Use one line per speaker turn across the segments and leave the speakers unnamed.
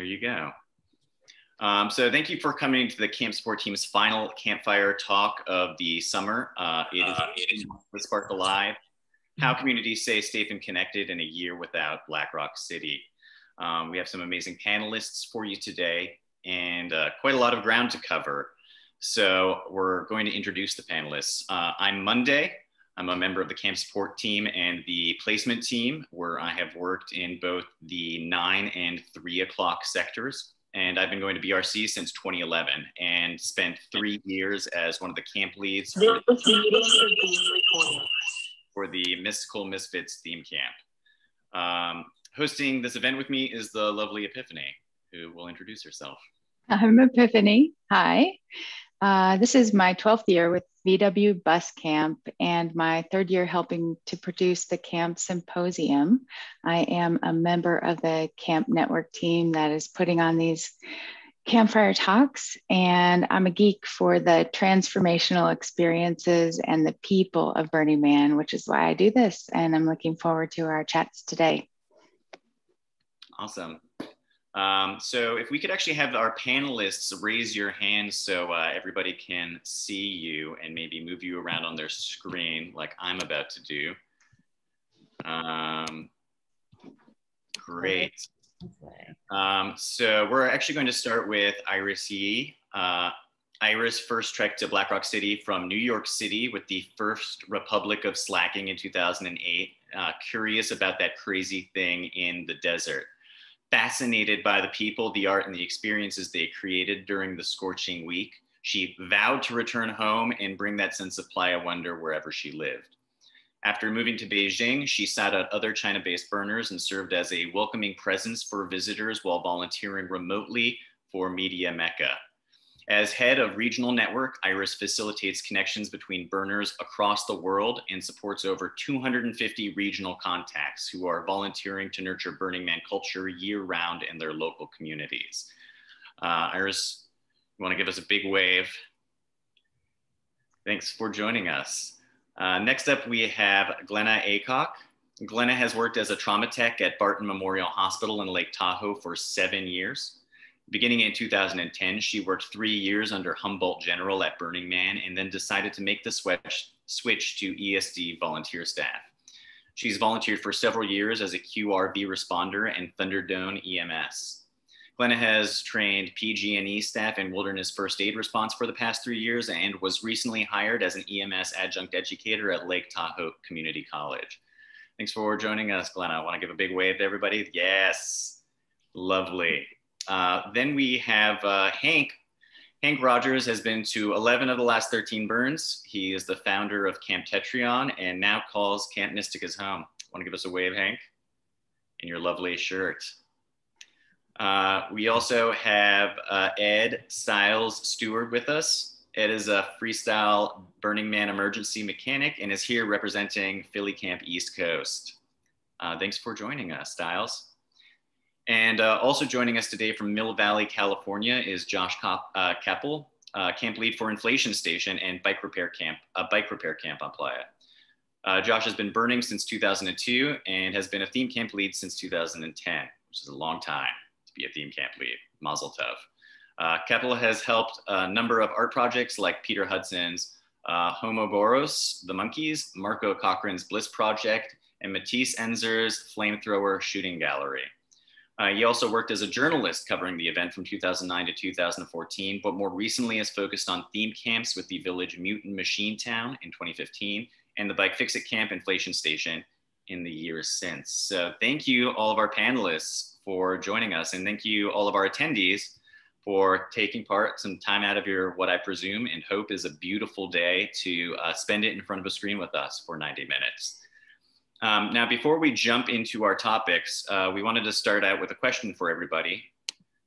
There you go. So thank you for coming to the Camp Support Team's final Campfire talk of the summer. It is the Spark Alive, how communities stay safe and connected in a year without Black Rock City. We have some amazing panelists for you today and quite a lot of ground to cover. So we're going to introduce the panelists. I'm Monday. I'm a member of the Camp Support Team and the Placement Team, where I have worked in both the 9 and 3 o'clock sectors. And I've been going to BRC since 2011 and spent 3 years as one of the camp leads for the Mystical Misfits theme camp. Hosting this event with me is the lovely Epiphany, who will introduce herself.
I'm Epiphany. Hi. This is my 12th year with VW Bus Camp and my 3rd year helping to produce the Camp Symposium. I am a member of the Camp Network team that is putting on these Campfire talks, and I'm a geek for the transformational experiences and the people of Burning Man, which is why I do this, and I'm looking forward to our chats today.
Awesome. So if we could actually have our panelists raise your hands so everybody can see you and maybe move you around on their screen like I'm about to do. Great. So we're actually going to start with Iris Yee. Iris first trekked to Black Rock City from New York City with the first Republic of Slacking in 2008, curious about that crazy thing in the desert. Fascinated by the people, the art, and the experiences they created during the scorching week, she vowed to return home and bring that sense of playa wonder wherever she lived. After moving to Beijing, she sought out other China-based burners and served as a welcoming presence for visitors while volunteering remotely for Media Mecca. As head of regional network, Iris facilitates connections between burners across the world and supports over 250 regional contacts who are volunteering to nurture Burning Man culture year-round in their local communities. Iris, you want to give us a big wave? Thanks for joining us. Next up, we have Glenna Aycock. Glenna has worked as a trauma tech at Barton Memorial Hospital in Lake Tahoe for 7 years. Beginning in 2010, she worked 3 years under Humboldt General at Burning Man and then decided to make the switch to ESD volunteer staff. She's volunteered for several years as a QRV responder and Thunderdome EMS. Glenna has trained PG&E staff in wilderness first aid response for the past 3 years and was recently hired as an EMS adjunct educator at Lake Tahoe Community College. Thanks for joining us, Glenna. I want to give a big wave to everybody. Yes, lovely. Then we have Hank. Hank Rogers has been to 11 of the last 13 burns. He is the founder of Camp Tetrion and now calls Camp Mystic his home. Want to give us a wave, Hank? In your lovely shirt. We also have Ed Stiles Stewart with us. Ed is a freestyle Burning Man emergency mechanic and is here representing Philly Camp East Coast. Thanks for joining us, Stiles. And also joining us today from Mill Valley, California is Josh Keppel, camp lead for Inflation Station and bike repair camp on Playa. Josh has been burning since 2002 and has been a theme camp lead since 2010, which is a long time to be a theme camp lead. Mazel tov. Keppel has helped a number of art projects like Peter Hudson's Homoboros, The Monkeys, Marco Cochran's Bliss Project, and Matisse Enzer's Flamethrower Shooting Gallery. He also worked as a journalist covering the event from 2009 to 2014, but more recently has focused on theme camps with the village Mutant Machine Town in 2015 and the Bike Fix-It Camp Inflation Station in the years since. So thank you all of our panelists for joining us, and thank you all of our attendees for taking some time out of your, what I presume and hope is a beautiful day to spend it in front of a screen with us for 90 minutes. Now, before we jump into our topics, we wanted to start out with a question for everybody.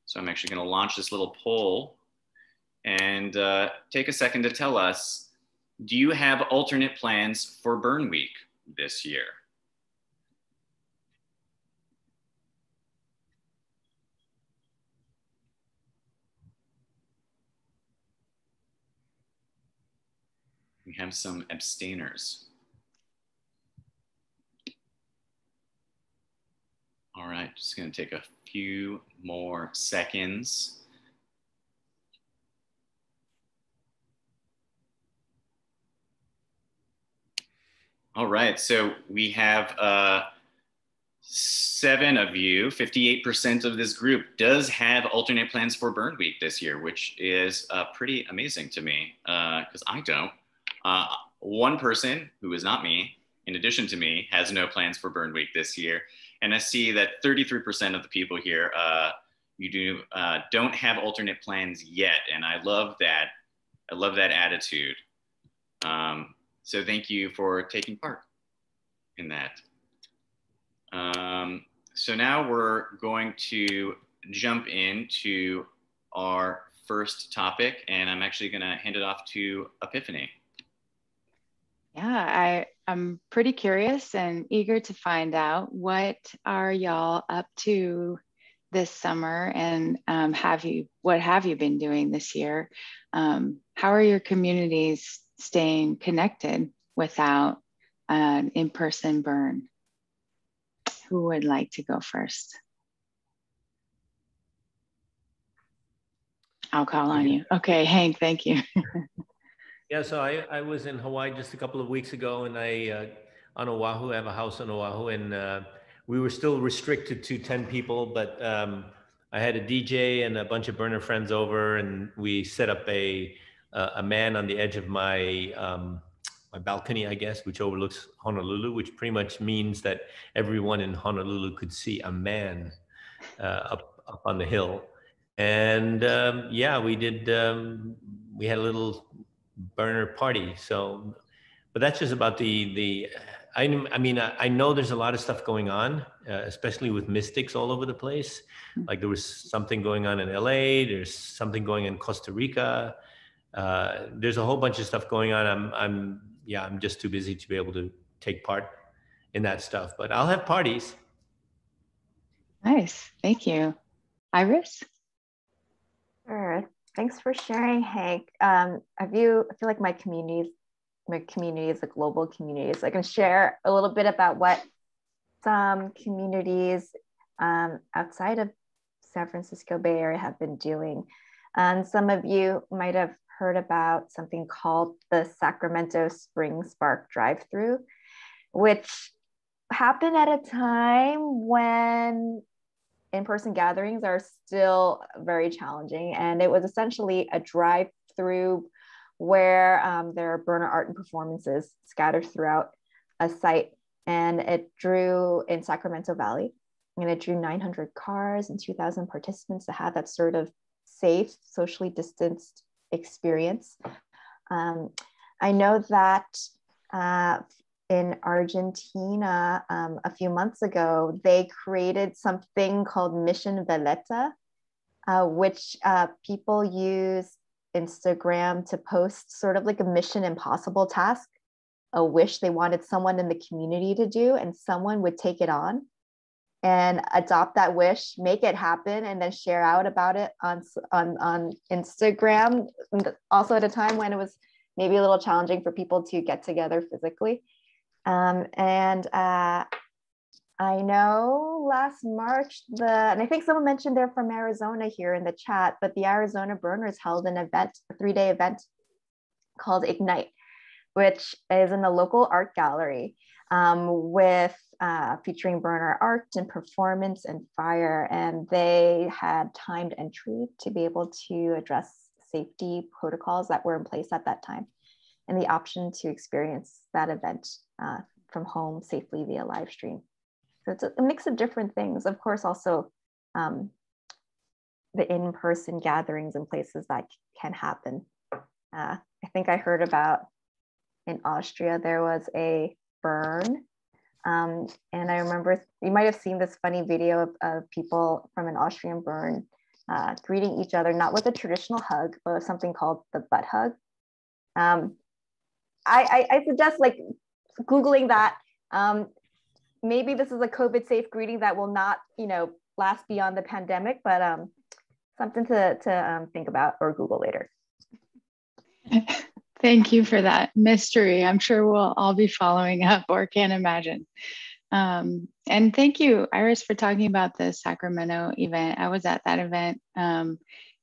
So I'm actually going to launch this little poll and take a second to tell us, do you have alternate plans for Burn Week this year? We have some abstainers. All right. right, just gonna take a few more seconds. All right, so we have 7 of you, 58% of this group does have alternate plans for Burn Week this year, which is pretty amazing to me because I don't. One person who is not me, in addition to me, has no plans for Burn Week this year. And I see that 33% of the people here, don't have alternate plans yet. And I love that. I love that attitude. So thank you for taking part in that. So now we're going to jump into our first topic, and I'm actually going to hand it off to Epiphany.
Yeah, I'm pretty curious and eager to find out what are y'all up to this summer, and what have you been doing this year? How are your communities staying connected without an in-person burn? Who would like to go first? I'll call on you. Okay, Hank, thank you.
Yeah, so I was in Hawaii just a couple of weeks ago, and on Oahu, I have a house on Oahu, and we were still restricted to 10 people, but I had a DJ and a bunch of burner friends over, and we set up a man on the edge of my my balcony, I guess, which overlooks Honolulu, which pretty much means that everyone in Honolulu could see a man up on the hill. And yeah, we did, we had a little burner party. So, but that's just about I mean, I know there's a lot of stuff going on, especially with mystics all over the place. Like there was something going on in LA, there's something going on in Costa Rica. There's a whole bunch of stuff going on. I'm just too busy to be able to take part in that stuff, but I'll have parties.
Nice, thank you. Iris?
Sure, thanks for sharing, Hank. I feel like my community is a global community, so I can share a little bit about what some communities outside of San Francisco Bay Area have been doing. And some of you might have heard about something called the Sacramento Spring Spark Drive-Through, which happened at a time when in-person gatherings are still very challenging. And it was essentially a drive-through where there are burner art and performances scattered throughout a site. And it drew in Sacramento Valley, and it drew 900 cars and 2,000 participants to have that sort of safe, socially distanced experience. I know that in Argentina, a few months ago, they created something called Mission Veleta, which people use Instagram to post sort of like a Mission Impossible task, a wish they wanted someone in the community to do, and someone would take it on and adopt that wish, make it happen, and then share out about it on Instagram. Also at a time when it was maybe a little challenging for people to get together physically. I know last March, and I think someone mentioned they're from Arizona here in the chat, but the Arizona Burners held an event, a 3-day event called Ignite, which is in a local art gallery with featuring burner art and performance and fire. And they had timed entry to be able to address safety protocols that were in place at that time, and the option to experience that event from home safely via live stream. So it's a mix of different things. Of course, also the in-person gatherings and places that can happen. I think I heard about in Austria, there was a burn. And I remember you might have seen this funny video of people from an Austrian burn greeting each other, not with a traditional hug, but with something called the butt hug. I suggest like Googling that. Maybe this is a COVID safe greeting that will not, last beyond the pandemic, but something to think about or Google later.
Thank you for that mystery. I'm sure we'll all be following up or can't imagine. And thank you, Iris, for talking about the Sacramento event. I was at that event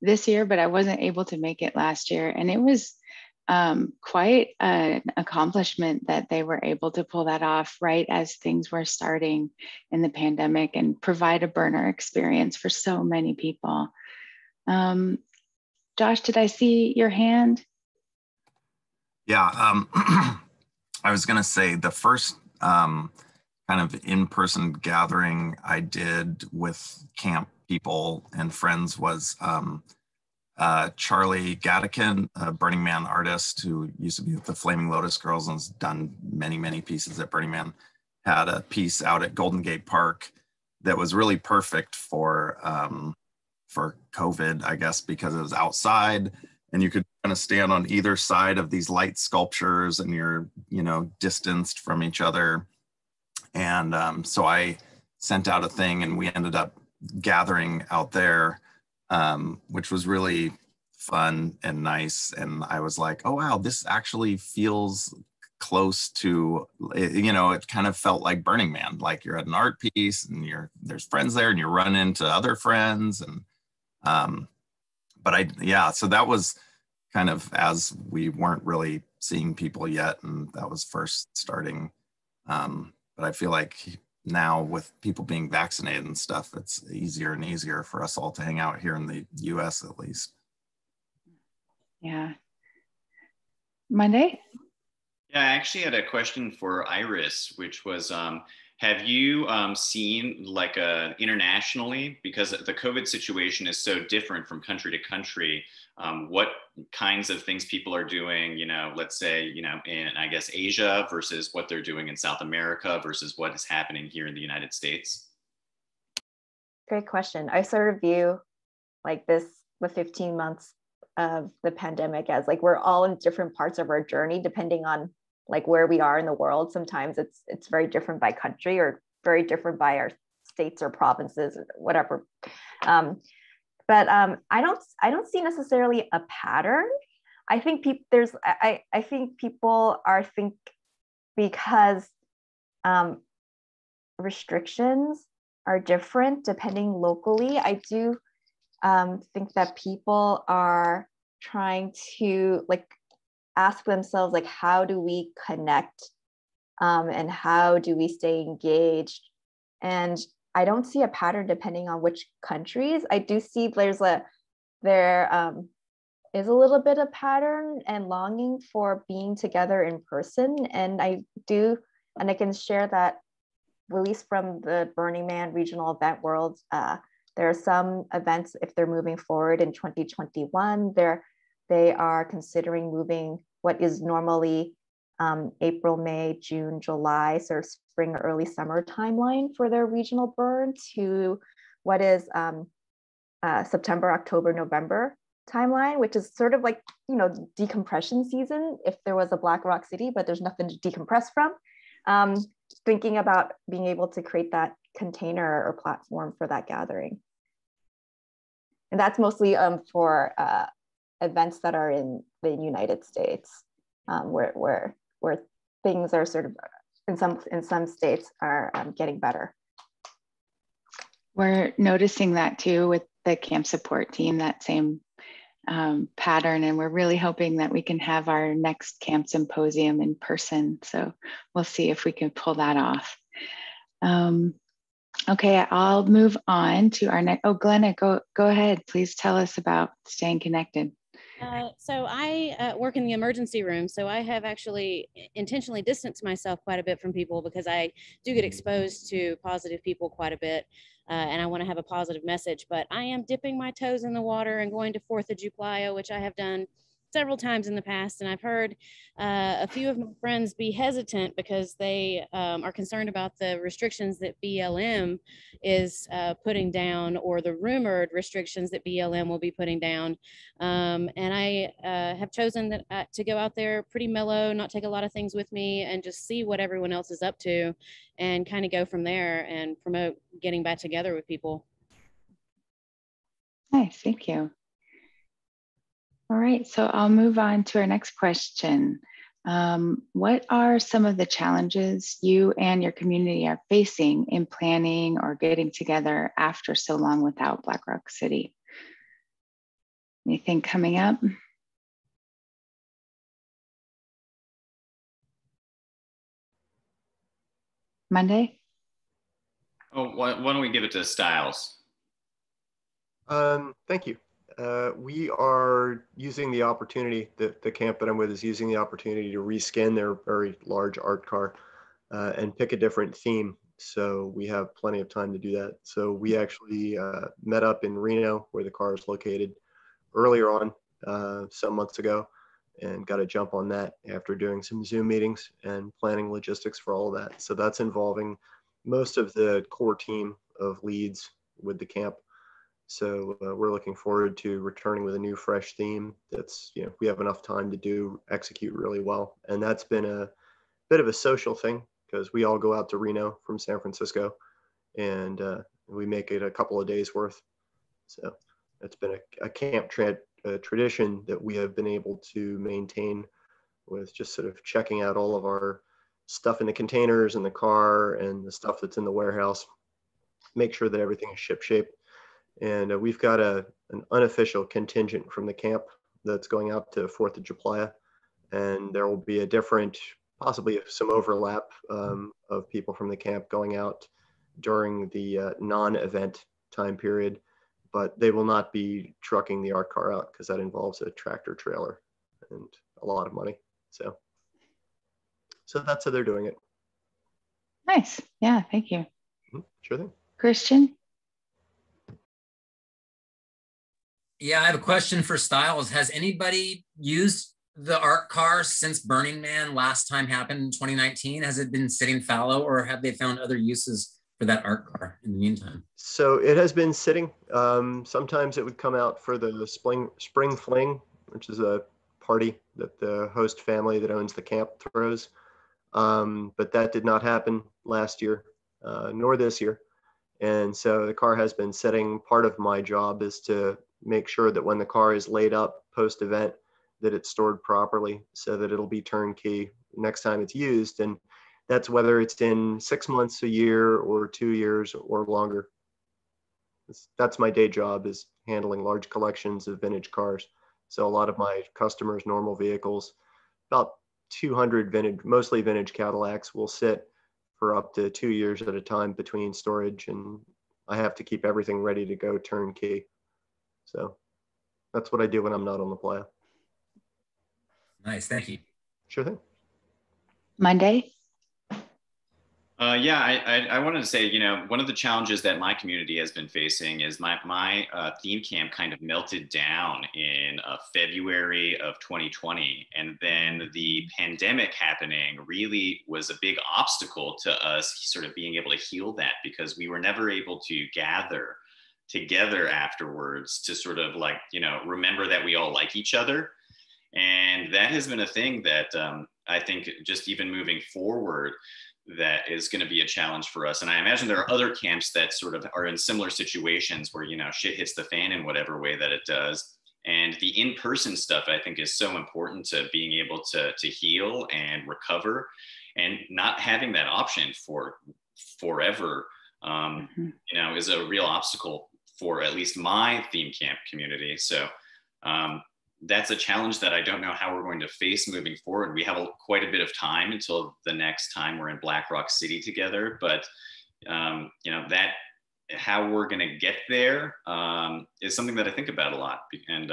this year, but I wasn't able to make it last year. And it was quite an accomplishment that they were able to pull that off right as things were starting in the pandemic and provide a burner experience for so many people. Josh, did I see your hand?
Yeah, I was going to say the first kind of in-person gathering I did with camp people and friends was Charlie Gattikin, a Burning Man artist who used to be with the Flaming Lotus Girls and has done many, many pieces at Burning Man, had a piece out at Golden Gate Park that was really perfect for COVID, I guess, because it was outside and you could kind of stand on either side of these light sculptures and you're, you know, distanced from each other. And so I sent out a thing and we ended up gathering out there, which was really fun and nice. And I was like, oh, wow, this actually feels close to, you know, it kind of felt like Burning Man, like you're at an art piece and there's friends there and you run into other friends. And, so that was kind of as we weren't really seeing people yet. And that was first starting. But I feel like now with people being vaccinated and stuff, it's easier and easier for us all to hang out here in the US at least.
Yeah. Monday?
Yeah, I actually had a question for Iris, which was, have you seen like internationally, because the COVID situation is so different from country to country, what kinds of things people are doing, you know, let's say, you know, in, I guess, Asia versus what they're doing in South America versus what is happening here in the United States?
Great question. I sort of view like the 15 months of the pandemic as like we're all in different parts of our journey depending on like where we are in the world. Sometimes it's very different by country or very different by our states or provinces or whatever. But I don't see necessarily a pattern. I think I think people are because restrictions are different depending locally. I do think that people are trying to like ask themselves like, how do we connect and how do we stay engaged? And I don't see a pattern depending on which countries. I do see there is a little bit of pattern and longing for being together in person. And I can share that at least from the Burning Man regional event world, there are some events, if they're moving forward in 2021, they are considering moving what is normally April, May, June, July, sort of spring or early summer timeline for their regional burn to what is September, October, November timeline, which is sort of like, you know, decompression season if there was a Black Rock City, but there's nothing to decompress from. Thinking about being able to create that container or platform for that gathering. And that's mostly for events that are in the United States, where things are sort of in some states are getting better.
We're noticing that too with the camp support team, that same pattern, and we're really hoping that we can have our next camp symposium in person. So we'll see if we can pull that off. Okay, I'll move on to our next. Oh, Glenna, go ahead. Please tell us about staying connected.
So I work in the emergency room, so I have actually intentionally distanced myself quite a bit from people because I do get exposed to positive people quite a bit, and I want to have a positive message, but I am dipping my toes in the water and going to 4th of July, which I have done several times in the past, and I've heard a few of my friends be hesitant because they are concerned about the restrictions that BLM is putting down, or the rumored restrictions that BLM will be putting down. And I have chosen that to go out there pretty mellow, not take a lot of things with me, and just see what everyone else is up to and kind of go from there and promote getting back together with people.
Nice, thank you. All right, so I'll move on to our next question. What are some of the challenges you and your community are facing in planning or getting together after so long without Black Rock City? Anything coming up? Monday?
Oh, why don't we give it to Styles?
Thank you. We are using the opportunity, the camp that I'm with is using the opportunity to reskin their very large art car and pick a different theme. So we have plenty of time to do that. So we actually met up in Reno, where the car is located, earlier on some months ago, and got a jump on that after doing some Zoom meetings and planning logistics for all of that. So that's involving most of the core team of leads with the camp. So we're looking forward to returning with a new, fresh theme that's, we have enough time to execute really well. And that's been a bit of a social thing because we all go out to Reno from San Francisco, and we make it a couple of days worth. So it's been a camp tradition that we have been able to maintain with just sort of checking out all of our stuff in the containers in the car and the stuff that's in the warehouse, make sure that everything is shipshape. And we've got an unofficial contingent from the camp that's going out to 4th of July. And there will be a different, possibly some overlap of people from the camp going out during the non-event time period. But they will not be trucking the art car out because that involves a tractor trailer and a lot of money. So that's how they're doing it.
Nice. Yeah, thank you.
Sure thing.
Christian?
Yeah, I have a question for Styles. Has anybody used the art car since Burning Man last time happened in 2019? Has it been sitting fallow, or have they found other uses for that art car in the meantime?
So it has been sitting. Sometimes it would come out for the spring fling, which is a party that the host family that owns the camp throws. But that did not happen last year, nor this year. And so the car has been sitting. Part of my job is to make sure that when the car is laid up post-event, that it's stored properly so that it'll be turnkey next time it's used. And that's whether it's in 6 months, a year, or 2 years or longer. That's my day job, is handling large collections of vintage cars. So a lot of my customers' normal vehicles, about 200 vintage, mostly vintage Cadillacs, will sit for up to 2 years at a time between storage, and I have to keep everything ready to go turnkey. So that's what I do when I'm not on the playa.
Nice, thank you.
Sure thing.
Monday?
Yeah, I wanted to say, one of the challenges that my community has been facing is my theme camp kind of melted down in February of 2020. And then the pandemic happening really was a big obstacle to us sort of being able to heal that, because we were never able to gather together afterwards to sort of remember that we all like each other. And that has been a thing that I think just even moving forward, that is going to be a challenge for us. And I imagine there are other camps that sort of are in similar situations where, shit hits the fan in whatever way that it does. And the in-person stuff, I think, is so important to being able to heal and recover, and not having that option for forever, is a real obstacle for at least my theme camp community. So that's a challenge that I don't know how we're going to face moving forward. We have quite a bit of time until the next time we're in Black Rock City together, but that how we're going to get there is something that I think about a lot, and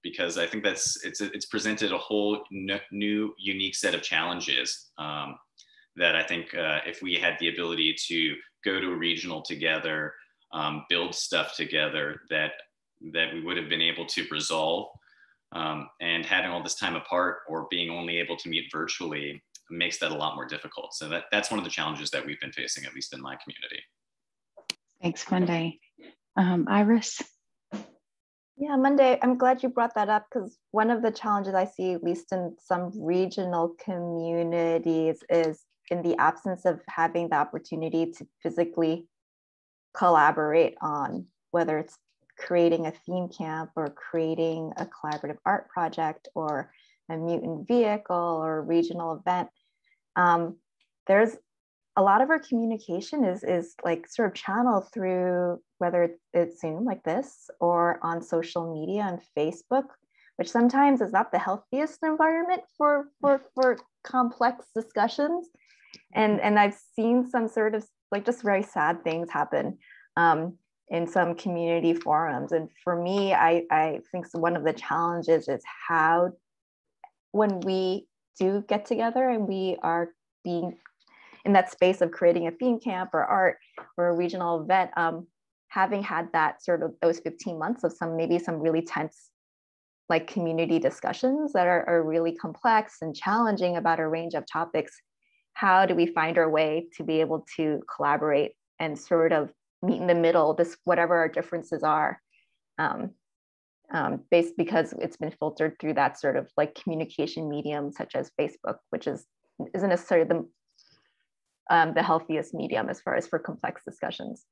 because I think it's presented a whole new unique set of challenges that I think if we had the ability to go to a regional together, build stuff together, that we would have been able to resolve. And having all this time apart or being only able to meet virtually makes that a lot more difficult. So that's one of the challenges that we've been facing, at least in my community.
Thanks, Monday. Iris?
Yeah, Monday, I'm glad you brought that up, because one of the challenges I see, at least in some regional communities, is in the absence of having the opportunity to physically collaborate on whether it's creating a theme camp or creating a collaborative art project or a mutant vehicle or a regional event, there's a lot of our communication is like sort of channeled through whether it's Zoom like this or on social media and Facebook, which sometimes is not the healthiest environment for complex discussions. And I've seen some sort of like just very sad things happen in some community forums. And for me, I think one of the challenges is how, when we do get together and we are being in that space of creating a theme camp or art or a regional event, having had that sort of those 15 months of maybe some really tense like community discussions that are really complex and challenging about a range of topics, how do we find our way to be able to collaborate and sort of meet in the middle, this whatever our differences are, based because it's been filtered through that sort of like communication medium such as Facebook, which isn't necessarily the healthiest medium as far as for complex discussions.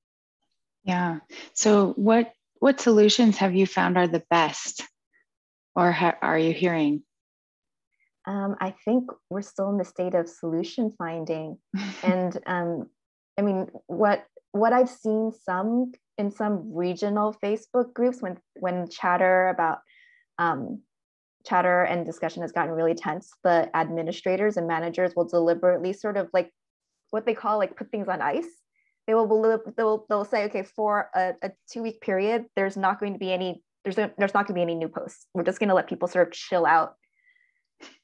Yeah. So what solutions have you found are the best, or are you hearing?
I think we're still in the state of solution finding, and I mean, what I've seen in some regional Facebook groups when chatter and discussion has gotten really tense, the administrators and managers will deliberately sort of like what they call like put things on ice. They'll say, okay, for a 2-week period, there's not going to be any new posts. We're just going to let people sort of chill out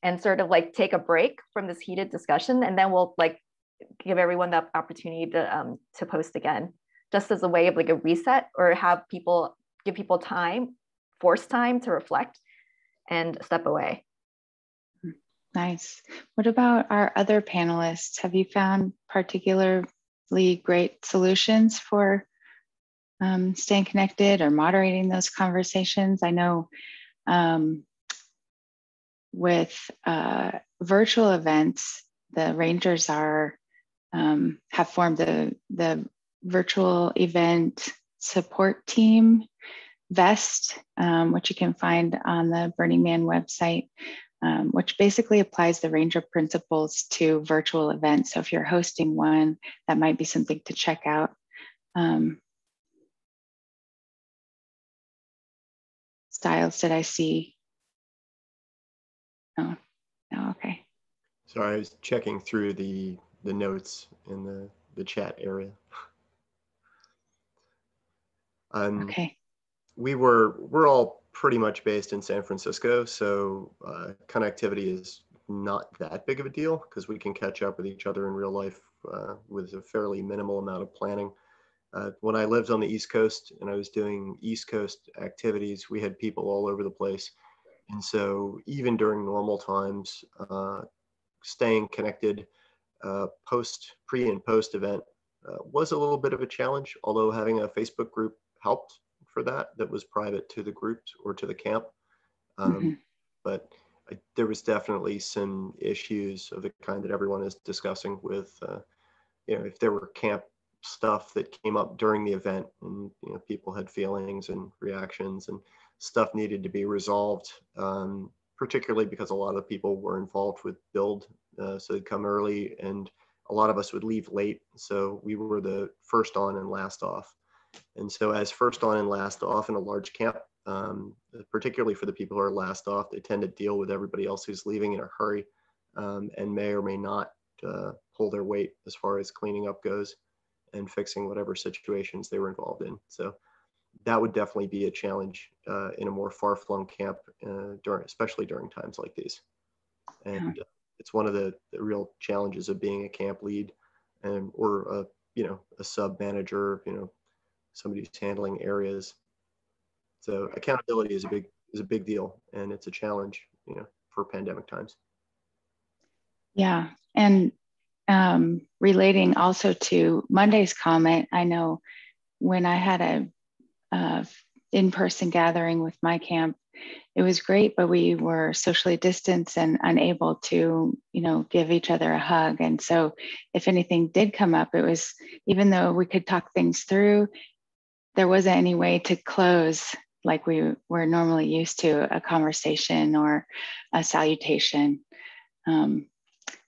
and sort of like take a break from this heated discussion, and then we'll like give everyone the opportunity to post again, just as a way of like a reset, or give people time, forced time to reflect and step away.
Nice. What about our other panelists? Have you found particularly great solutions for staying connected or moderating those conversations? I know with virtual events, the Rangers have formed the virtual event support team vest, which you can find on the Burning Man website, which basically applies the Ranger principles to virtual events. So if you're hosting one, that might be something to check out. Styles, did I see? Oh, no, okay.
Sorry, I was checking through the notes in the chat area.
Okay.
We're all pretty much based in San Francisco, so connectivity is not that big of a deal because we can catch up with each other in real life with a fairly minimal amount of planning. When I lived on the East Coast and I was doing East Coast activities, we had people all over the place. And so even during normal times, staying connected pre and post event was a little bit of a challenge, although having a Facebook group helped for that was private to the groups or to the camp. But there was definitely some issues of the kind that everyone is discussing with, if there were camp stuff that came up during the event and people had feelings and reactions and stuff needed to be resolved, particularly because a lot of people were involved with build, so they'd come early and a lot of us would leave late, so we were the first on and last off. And so as first on and last off in a large camp, particularly for the people who are last off, they tend to deal with everybody else who's leaving in a hurry, and may or may not pull their weight as far as cleaning up goes and fixing whatever situations they were involved in. So that would definitely be a challenge in a more far-flung camp, especially during times like these. And it's one of the real challenges of being a camp lead or a sub manager, somebody who's handling areas. So accountability is a big deal, and it's a challenge, for pandemic times.
Yeah, and relating also to Monday's comment, I know when I had a in-person gathering with my camp, it was great, but we were socially distanced and unable to, give each other a hug. And so if anything did come up, it was, even though we could talk things through, there wasn't any way to close like we're normally used to, a conversation or a salutation.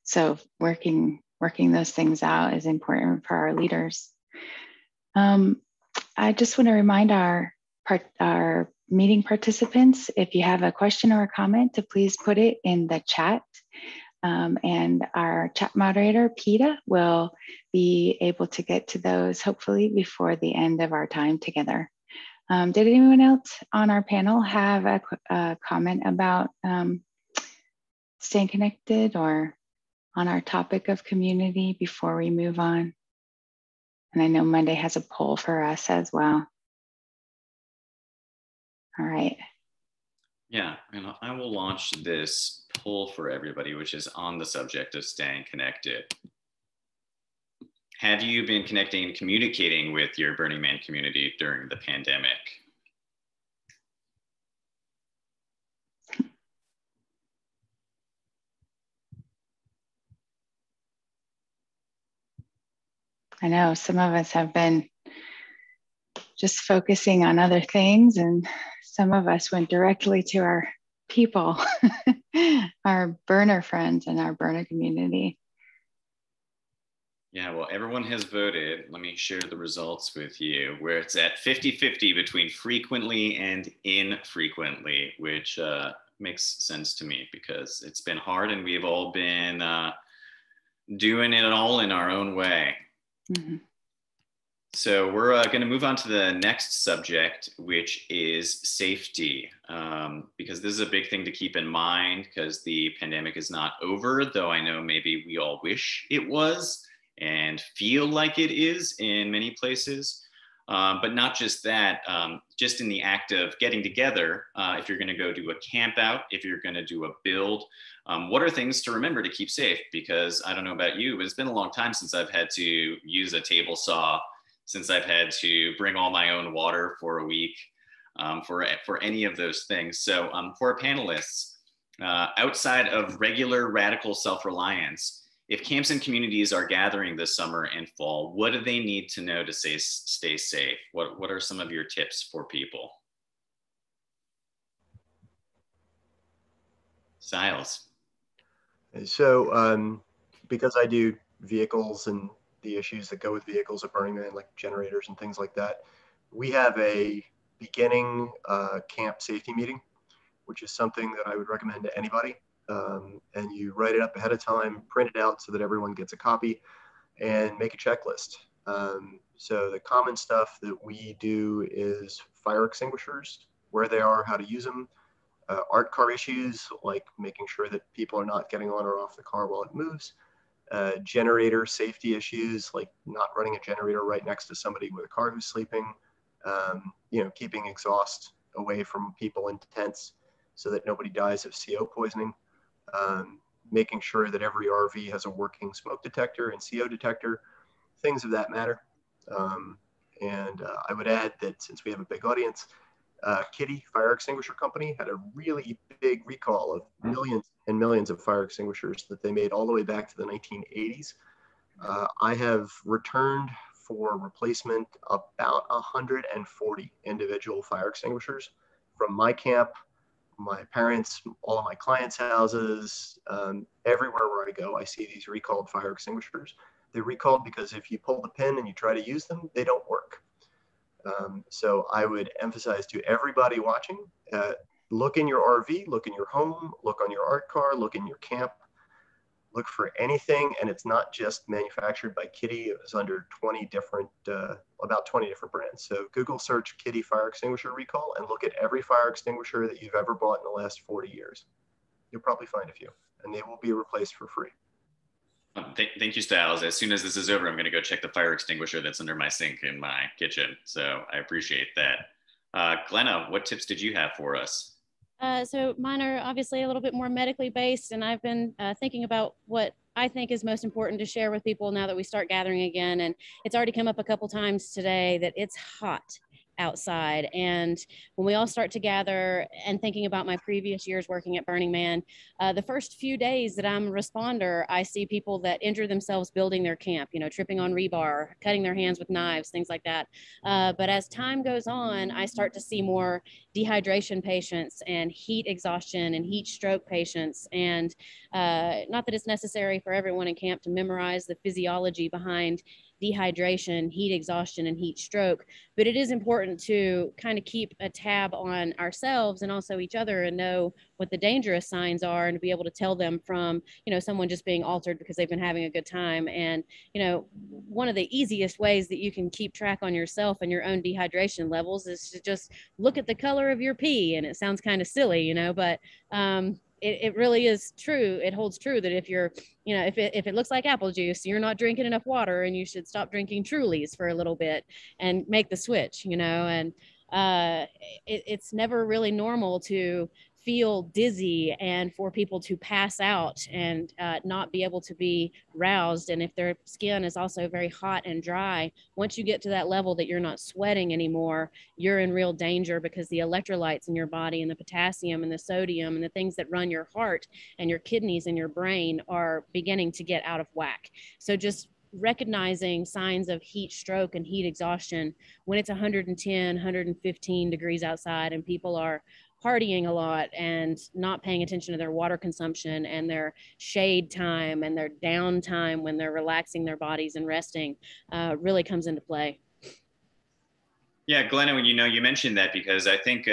So working those things out is important for our leaders. I just want to remind our meeting participants, if you have a question or a comment, to please put it in the chat. And our chat moderator, Peta, will be able to get to those hopefully before the end of our time together. Did anyone else on our panel have a comment about staying connected or on our topic of community before we move on? And I know Monday has a poll for us as well. All right.
Yeah, and I will launch this poll for everybody, which is on the subject of staying connected. Have you been connecting and communicating with your Burning Man community during the pandemic?
I know some of us have been just focusing on other things, and some of us went directly to our people, our burner friends and our burner community.
Yeah, well, everyone has voted. Let me share the results with you, where it's at 50-50 between frequently and infrequently, which makes sense to me because it's been hard and we've all been doing it all in our own way. Mm-hmm. So we're going to move on to the next subject, which is safety, because this is a big thing to keep in mind because the pandemic is not over, though I know maybe we all wish it was and feel like it is in many places. But not just that, just in the act of getting together, if you're going to go do a camp out, if you're going to do a build, what are things to remember to keep safe? Because I don't know about you, but it's been a long time since I've had to use a table saw, since I've had to bring all my own water for a week, for any of those things. So for our panelists, outside of regular radical self-reliance, if camps and communities are gathering this summer and fall, what do they need to know to stay safe? What are some of your tips for people? Siles.
So because I do vehicles and the issues that go with vehicles at Burning Man, like generators and things like that, we have a beginning camp safety meeting, which is something that I would recommend to anybody. And you write it up ahead of time, print it out so that everyone gets a copy, and make a checklist. So the common stuff that we do is fire extinguishers, where they are, how to use them, art car issues, like making sure that people are not getting on or off the car while it moves, generator safety issues, like not running a generator right next to somebody with a car who's sleeping, keeping exhaust away from people in tents so that nobody dies of CO poisoning, making sure that every RV has a working smoke detector and CO detector, things of that matter. And I would add that since we have a big audience, Kitty Fire Extinguisher Company had a really big recall of millions and millions of fire extinguishers that they made all the way back to the 1980s. I have returned for replacement about 140 individual fire extinguishers from my camp, my parents, all of my clients' houses, everywhere where I go, I see these recalled fire extinguishers. They're recalled because if you pull the pin and you try to use them, they don't work. So I would emphasize to everybody watching, look in your RV, look in your home, look on your art car, look in your camp, look for anything. And it's not just manufactured by Kitty. It was under about 20 different brands. So Google search Kitty Fire Extinguisher recall and look at every fire extinguisher that you've ever bought in the last 40 years. You'll probably find a few, and they will be replaced for free.
Thank you, Styles. As soon as this is over, I'm going to go check the fire extinguisher that's under my sink in my kitchen. So I appreciate that. Glenna, what tips did you have for us?
So mine are obviously a little bit more medically based, and I've been thinking about what I think is most important to share with people now that we start gathering again. And it's already come up a couple times today that it's hot outside. And when we all start to gather, and thinking about my previous years working at Burning Man, the first few days that I'm a responder, I see people that injure themselves building their camp, you know, tripping on rebar, cutting their hands with knives, things like that. But as time goes on, I start to see more dehydration patients and heat exhaustion and heat stroke patients. And not that it's necessary for everyone in camp to memorize the physiology behind dehydration, heat exhaustion, and heat stroke, but it is important to kind of keep a tab on ourselves and also each other and know what the dangerous signs are, and to be able to tell them from, you know, someone just being altered because they've been having a good time. And, you know, one of the easiest ways that you can keep track on yourself and your own dehydration levels is to just look at the color of your pee. And it sounds kind of silly, you know, but it really is true. It holds true that if you're, you know, if it looks like apple juice, you're not drinking enough water, and you should stop drinking Trulies for a little bit and make the switch, you know. And it's never really normal to feel dizzy and for people to pass out and not be able to be roused. And if their skin is also very hot and dry, once you get to that level that you're not sweating anymore, you're in real danger, because the electrolytes in your body and the potassium and the sodium and the things that run your heart and your kidneys and your brain are beginning to get out of whack. So just recognizing signs of heat stroke and heat exhaustion when it's 110, 115 degrees outside and people are partying a lot and not paying attention to their water consumption and their shade time and their downtime when they're relaxing their bodies and resting really comes into play.
Yeah, Glenna, when you mentioned that, because I think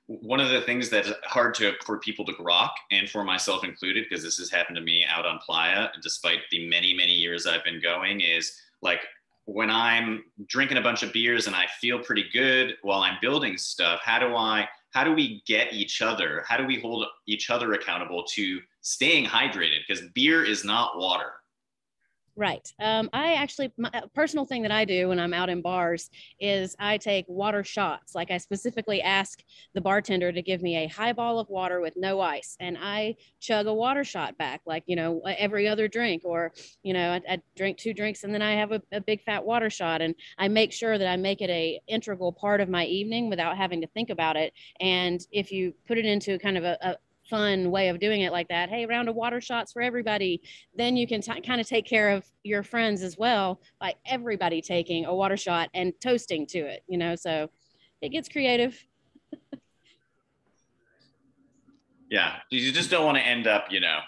one of the things that's hard for people to grok, and for myself included, because this has happened to me out on Playa, despite the many, many years I've been going, is like when I'm drinking a bunch of beers and I feel pretty good while I'm building stuff, how do we get each other? How do we hold each other accountable to staying hydrated? Because beer is not water.
Right. I actually, my personal thing that I do when I'm out in bars is I take water shots. Like, I specifically ask the bartender to give me a highball of water with no ice, and I chug a water shot back, like, you know, every other drink. Or, you know, I drink 2 drinks and then I have a big fat water shot, and I make sure that I make it a integral part of my evening without having to think about it. And if you put it into kind of a fun way of doing it like that, hey, round of water shots for everybody, then you can kind of take care of your friends as well by everybody taking a water shot and toasting to it, you know. So it gets creative.
Yeah, you just don't want to end up, you know,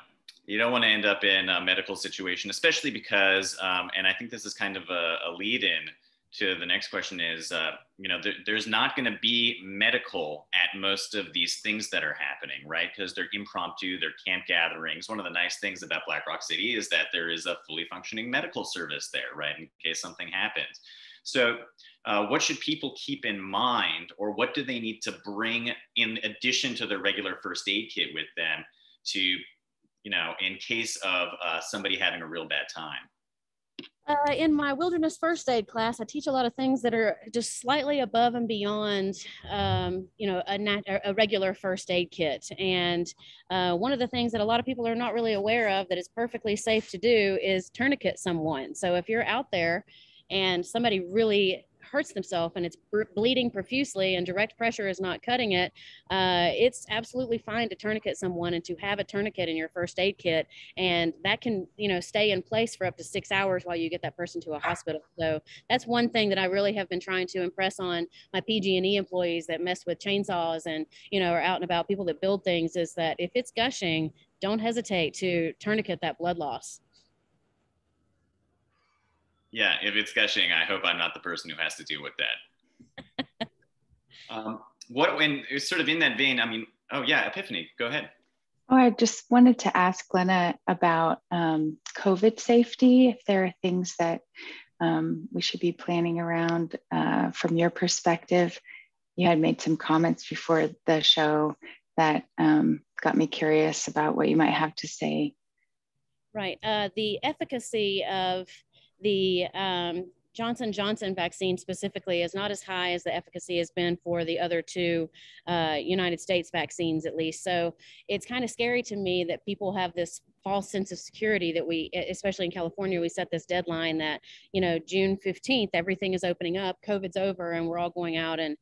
you don't want to end up in a medical situation, especially because, and I think this is kind of a lead in to the next question is, you know, there's not going to be medical at most of these things that are happening, right? Because they're impromptu, they're camp gatherings. One of the nice things about Black Rock City is that there is a fully functioning medical service there, right? In case something happens. So what should people keep in mind, or what do they need to bring in addition to their regular first aid kit with them to, you know, in case of somebody having a real bad time?
In my wilderness first aid class, I teach a lot of things that are just slightly above and beyond, you know, a regular first aid kit. And one of the things that a lot of people are not really aware of that is perfectly safe to do is tourniquet someone. So if you're out there and somebody really hurts themselves and it's bleeding profusely and direct pressure is not cutting it, it's absolutely fine to tourniquet someone and to have a tourniquet in your first aid kit. And that can, you know, stay in place for up to 6 hours while you get that person to a hospital. So that's one thing that I really have been trying to impress on my PG&E employees that mess with chainsaws and, you know, are out and about, people that build things, is that if it's gushing, don't hesitate to tourniquet that blood loss.
Yeah, if it's gushing, I hope I'm not the person who has to deal with that. When it's sort of in that vein, I mean, oh yeah, Epiphany, go ahead.
Oh, I just wanted to ask Glenna about COVID safety, if there are things that we should be planning around from your perspective. You had made some comments before the show that got me curious about what you might have to say.
Right. The efficacy of the Johnson & Johnson vaccine specifically is not as high as the efficacy has been for the other 2 United States vaccines, at least. So it's kind of scary to me that people have this false sense of security that we, especially in California, we set this deadline that, you know, June 15th, everything is opening up, COVID's over, and we're all going out and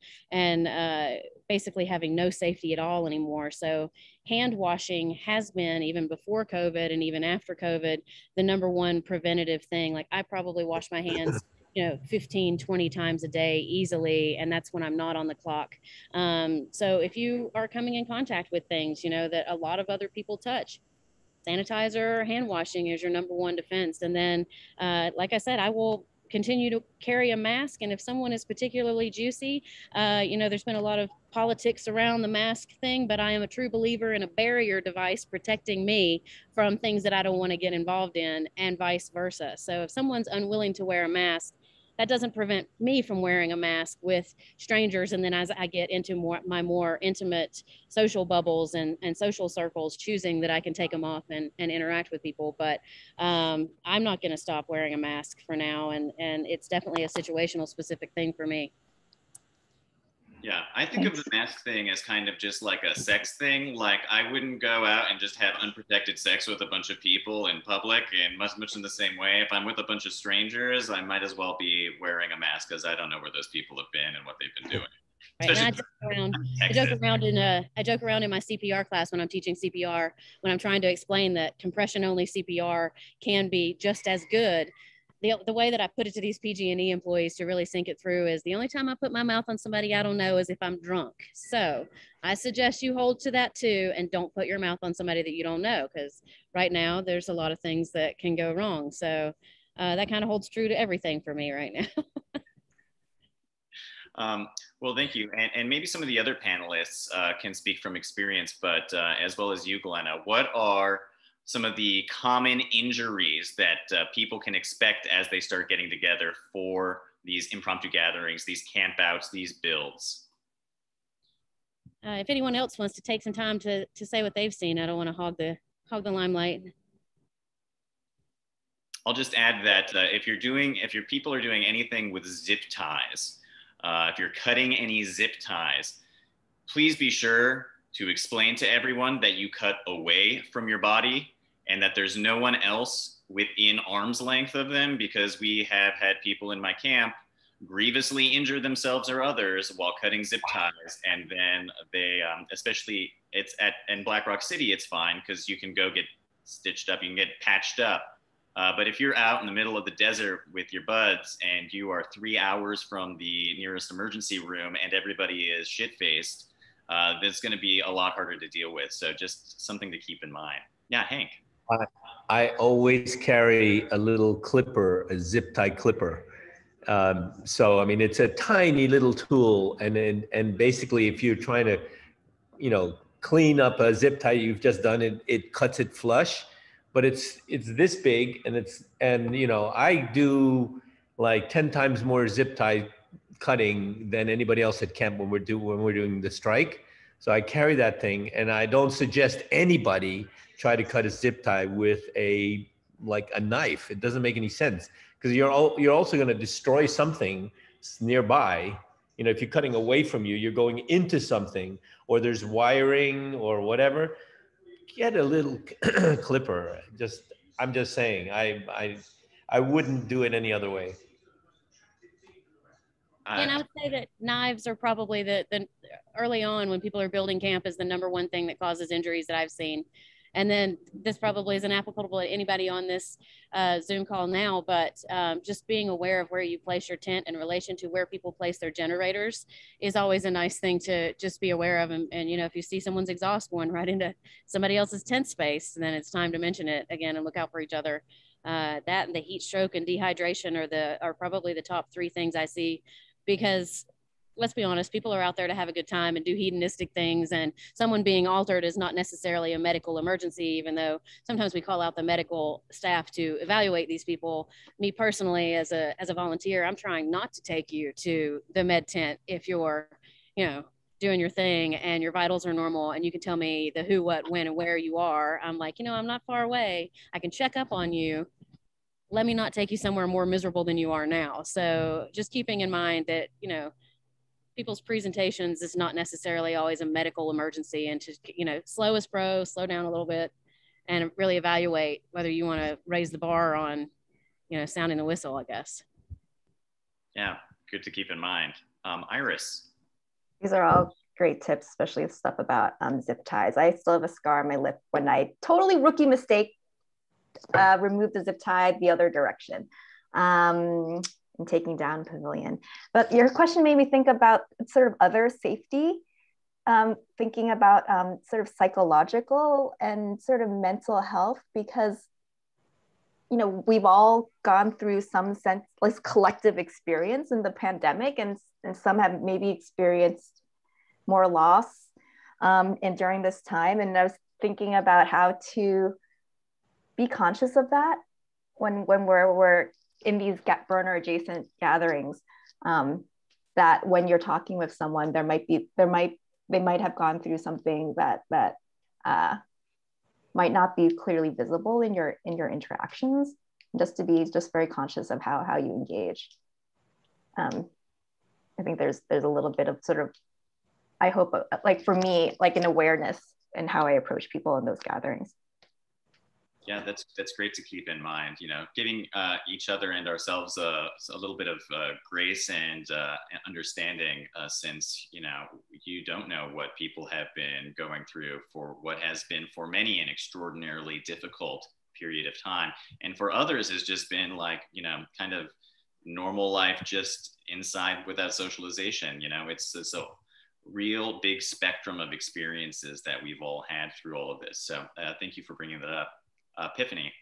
basically having no safety at all anymore. So hand washing has been, even before COVID and even after COVID, the number one preventative thing. Like, I probably wash my hands, you know, 15, 20 times a day easily. And that's when I'm not on the clock. So if you are coming in contact with things, you know, that a lot of other people touch, sanitizer, hand washing is your number one defense. And then, like I said, I will continue to carry a mask. And if someone is particularly juicy, you know, there's been a lot of politics around the mask thing, but I am a true believer in a barrier device protecting me from things that I don't want to get involved in, and vice versa. So if someone's unwilling to wear a mask, that doesn't prevent me from wearing a mask with strangers. And then as I get into my more intimate social bubbles and social circles, choosing that I can take them off and interact with people. But I'm not going to stop wearing a mask for now. And it's definitely a situational specific thing for me.
Yeah, I think of the mask thing as kind of just like a sex thing. Like, I wouldn't go out and just have unprotected sex with a bunch of people in public, and much in the same way, if I'm with a bunch of strangers, I might as well be wearing a mask, because I don't know where those people have been and what they've been doing.
Right. I joke around in my CPR class when I'm teaching CPR, when I'm trying to explain that compression only CPR can be just as good. The way that I put it to these PG&E employees to really sink it through is, the only time I put my mouth on somebody I don't know is if I'm drunk. So I suggest you hold to that too, and don't put your mouth on somebody that you don't know, because right now there's a lot of things that can go wrong. So that kind of holds true to everything for me right now.
Well, thank you. And maybe some of the other panelists can speak from experience, but as well as you, Glenna, what are some of the common injuries that people can expect as they start getting together for these impromptu gatherings, these campouts, these builds?
If anyone else wants to take some time to say what they've seen, I don't want to hog the limelight.
I'll just add that if your people are doing anything with zip ties, if you're cutting any zip ties, please be sure to explain to everyone that you cut away from your body and that there's no one else within arm's length of them, because we have had people in my camp grievously injure themselves or others while cutting zip ties. And then they, especially in Black Rock City, it's fine because you can go get stitched up, you can get patched up. But if you're out in the middle of the desert with your buds and you are 3 hours from the nearest emergency room and everybody is shit-faced, that's going to be a lot harder to deal with. So just something to keep in mind. Yeah, Hank.
I always carry a little clipper, a zip tie clipper. So, I mean, it's a tiny little tool. And basically, if you're trying to, you know, clean up a zip tie you've just done, it cuts it flush. But it's this big, and you know, I do like 10 times more zip tie cutting than anybody else at camp when we're doing the strike. So I carry that thing, and I don't suggest anybody try to cut a zip tie with a knife. It doesn't make any sense, because you're also going to destroy something nearby. You know, if you're cutting away from you, you're going into something, or there's wiring or whatever. Get a little clipper. I'm just saying, I wouldn't do it any other way.
And I would say that knives are probably the early on when people are building camp is the number one thing that causes injuries that I've seen. And then this probably isn't applicable to anybody on this Zoom call now, but just being aware of where you place your tent in relation to where people place their generators is always a nice thing to just be aware of. And you know, if you see someone's exhaust going right into somebody else's tent space, then it's time to mention it again and look out for each other. That and the heat stroke and dehydration are probably the top three things I see, because let's be honest, people are out there to have a good time and do hedonistic things, and someone being altered is not necessarily a medical emergency, even though sometimes we call out the medical staff to evaluate these people. Me personally, as a volunteer, I'm trying not to take you to the med tent if you're, you know, doing your thing and your vitals are normal and you can tell me the who, what, when, and where you are. I'm like, you know, I'm not far away. I can check up on you. Let me not take you somewhere more miserable than you are now. So just keeping in mind that, you know, people's presentations is not necessarily always a medical emergency, and to, you know, slow down a little bit and really evaluate whether you want to raise the bar on, sounding the whistle, I guess.
Yeah, good to keep in mind. Iris.
These are all great tips, especially the stuff about zip ties. I still have a scar on my lip when I totally rookie mistake removed the zip tie the other direction and taking down pavilion. But your question made me think about sort of other safety, thinking about sort of psychological and sort of mental health, because we've all gone through some sense, like collective experience in the pandemic, and some have maybe experienced more loss and during this time. And I was thinking about how to be conscious of that when we're in these burner adjacent gatherings, that when you're talking with someone, they might have gone through something that might not be clearly visible in your interactions, just to be very conscious of how you engage. I think there's a little bit of sort of, I hope, like for me, like an awareness in how I approach people in those gatherings.
Yeah, that's great to keep in mind. Giving each other and ourselves a little bit of grace and understanding, since you don't know what people have been going through for what has been for many an extraordinarily difficult period of time, and for others has just been like kind of normal life, just inside without socialization. It's a real big spectrum of experiences that we've all had through all of this. So thank you for bringing that up. Epiphany.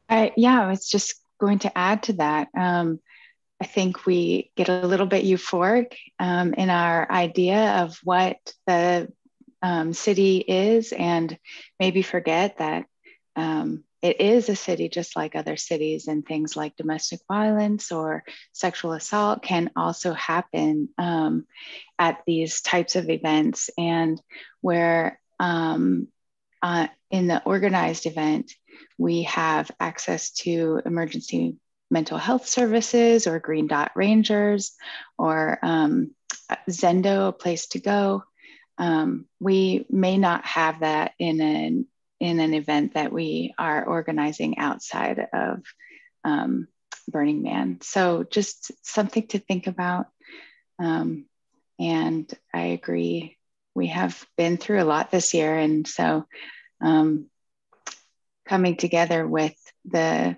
I was just going to add to that. I think we get a little bit euphoric in our idea of what the city is, and maybe forget that it is a city just like other cities, and things like domestic violence or sexual assault can also happen at these types of events. And where in the organized event, we have access to emergency mental health services or Green Dot Rangers or Zendo, a place to go. We may not have that in an event that we are organizing outside of Burning Man. So just something to think about. And I agree, we have been through a lot this year. And so coming together with the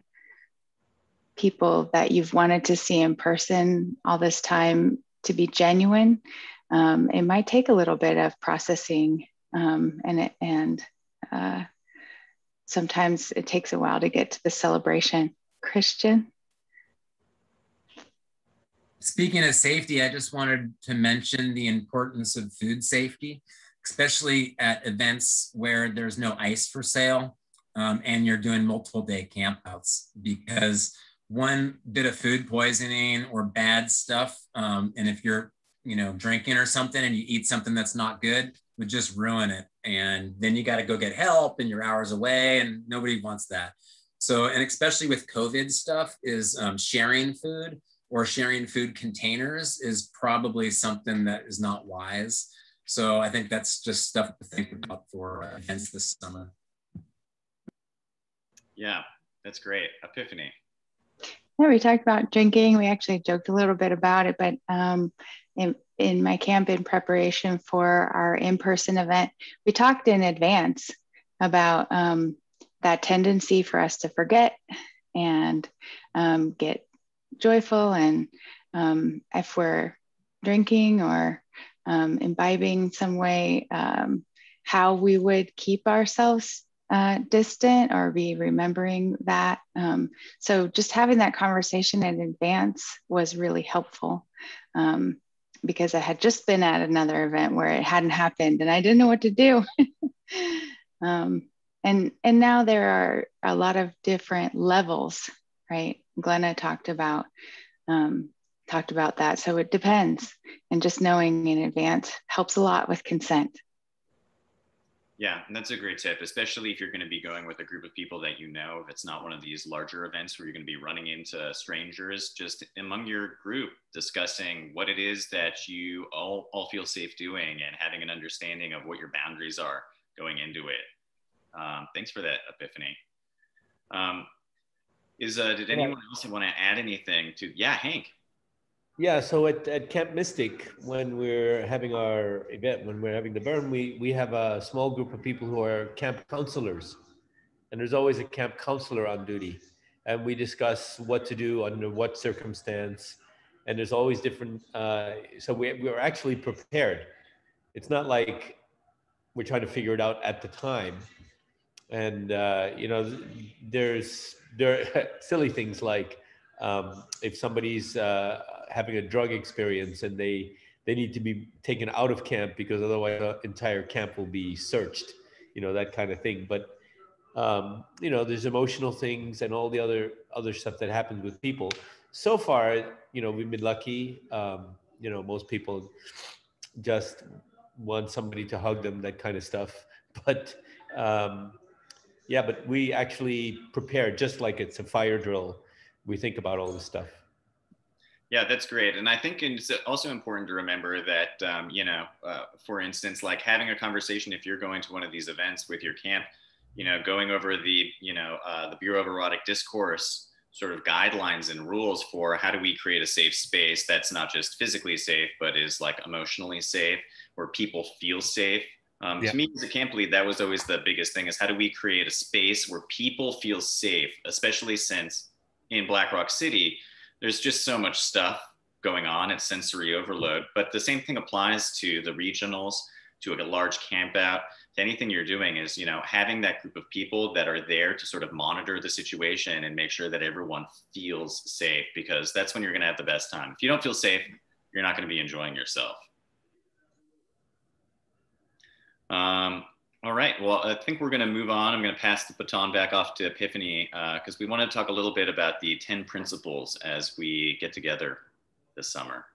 people that you've wanted to see in person all this time to be genuine, it might take a little bit of processing, and sometimes it takes a while to get to the celebration. Christian?
Speaking of safety, I just wanted to mention the importance of food safety, especially at events where there's no ice for sale, and you're doing multiple day campouts, because one bit of food poisoning or bad stuff, and if you're drinking or something and you eat something that's not good, would just ruin it. And then you got to go get help and you're hours away, and nobody wants that. So, and especially with COVID stuff, is sharing food or sharing food containers is probably something that is not wise. So I think that's just stuff to think about for events this summer.
Yeah, that's great. Epiphany.
Yeah, we talked about drinking. We actually joked a little bit about it, but in my camp, in preparation for our in-person event, we talked in advance about that tendency for us to forget and get joyful. And if we're drinking or imbibing some way, how we would keep ourselves distant or be remembering that. So just having that conversation in advance was really helpful, because I had just been at another event where it hadn't happened and I didn't know what to do. And now there are a lot of different levels, right? Glenna talked about that. So it depends. And just knowing in advance helps a lot with consent.
Yeah, and that's a great tip, especially if you're going to be going with a group of people that you know. If it's not one of these larger events where you're going to be running into strangers, just among your group, discussing what it is that you all feel safe doing and having an understanding of what your boundaries are going into it. Thanks for that, Epiphany. Did anyone else want to add anything to? Yeah, Hank.
Yeah, so at Camp Mystic, when we're having our event, when we're having the burn, we have a small group of people who are camp counselors. And there's always a camp counselor on duty. And we discuss what to do under what circumstance. And there's always different, so we're actually prepared. It's not like we're trying to figure it out at the time. And, you know, there are silly things like if somebody's having a drug experience and they need to be taken out of camp because otherwise the entire camp will be searched, you know, that kind of thing. But you know, there's emotional things and all the other stuff that happens with people. So far, you know, we've been lucky. You know, most people just want somebody to hug them, that kind of stuff. But yeah, but we actually prepare just like it's a fire drill. We think about all this stuff.
Yeah, that's great. And I think it's also important to remember that, you know, for instance, like having a conversation, if you're going to one of these events with your camp, you know, going over the, you know, the Bureau of Erotic Discourse sort of guidelines and rules for how do we create a safe space that's not just physically safe, but is like emotionally safe, where people feel safe. To me as a camp lead, that was always the biggest thing, is how do we create a space where people feel safe, especially since in Black Rock City, there's just so much stuff going on. It's sensory overload. But the same thing applies to the regionals, to a large camp out, to anything you're doing, is, you know, having that group of people that are there to sort of monitor the situation and make sure that everyone feels safe, because that's when you're going to have the best time. If you don't feel safe, you're not going to be enjoying yourself. All right, well, I think we're going to move on. I'm going to pass the baton back off to Epiphany because we want to talk a little bit about the 10 principles as we get together this summer.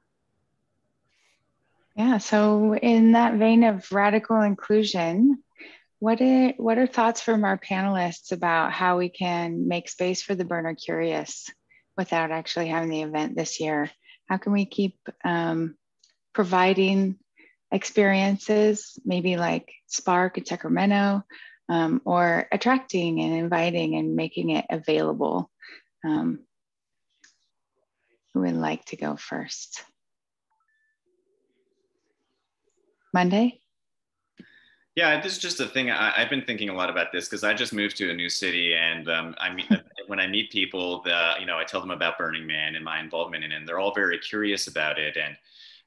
Yeah, so in that vein of radical inclusion, what are thoughts from our panelists about how we can make space for the burner curious without actually having the event this year? How can we keep providing experiences, maybe like Spark in Sacramento, or attracting and inviting and making it available? Who would like to go first? Monday?
Yeah, this is just a thing. I've been thinking a lot about this because I just moved to a new city, and when I meet people, you know, I tell them about Burning Man and my involvement in it, and they're all very curious about it. And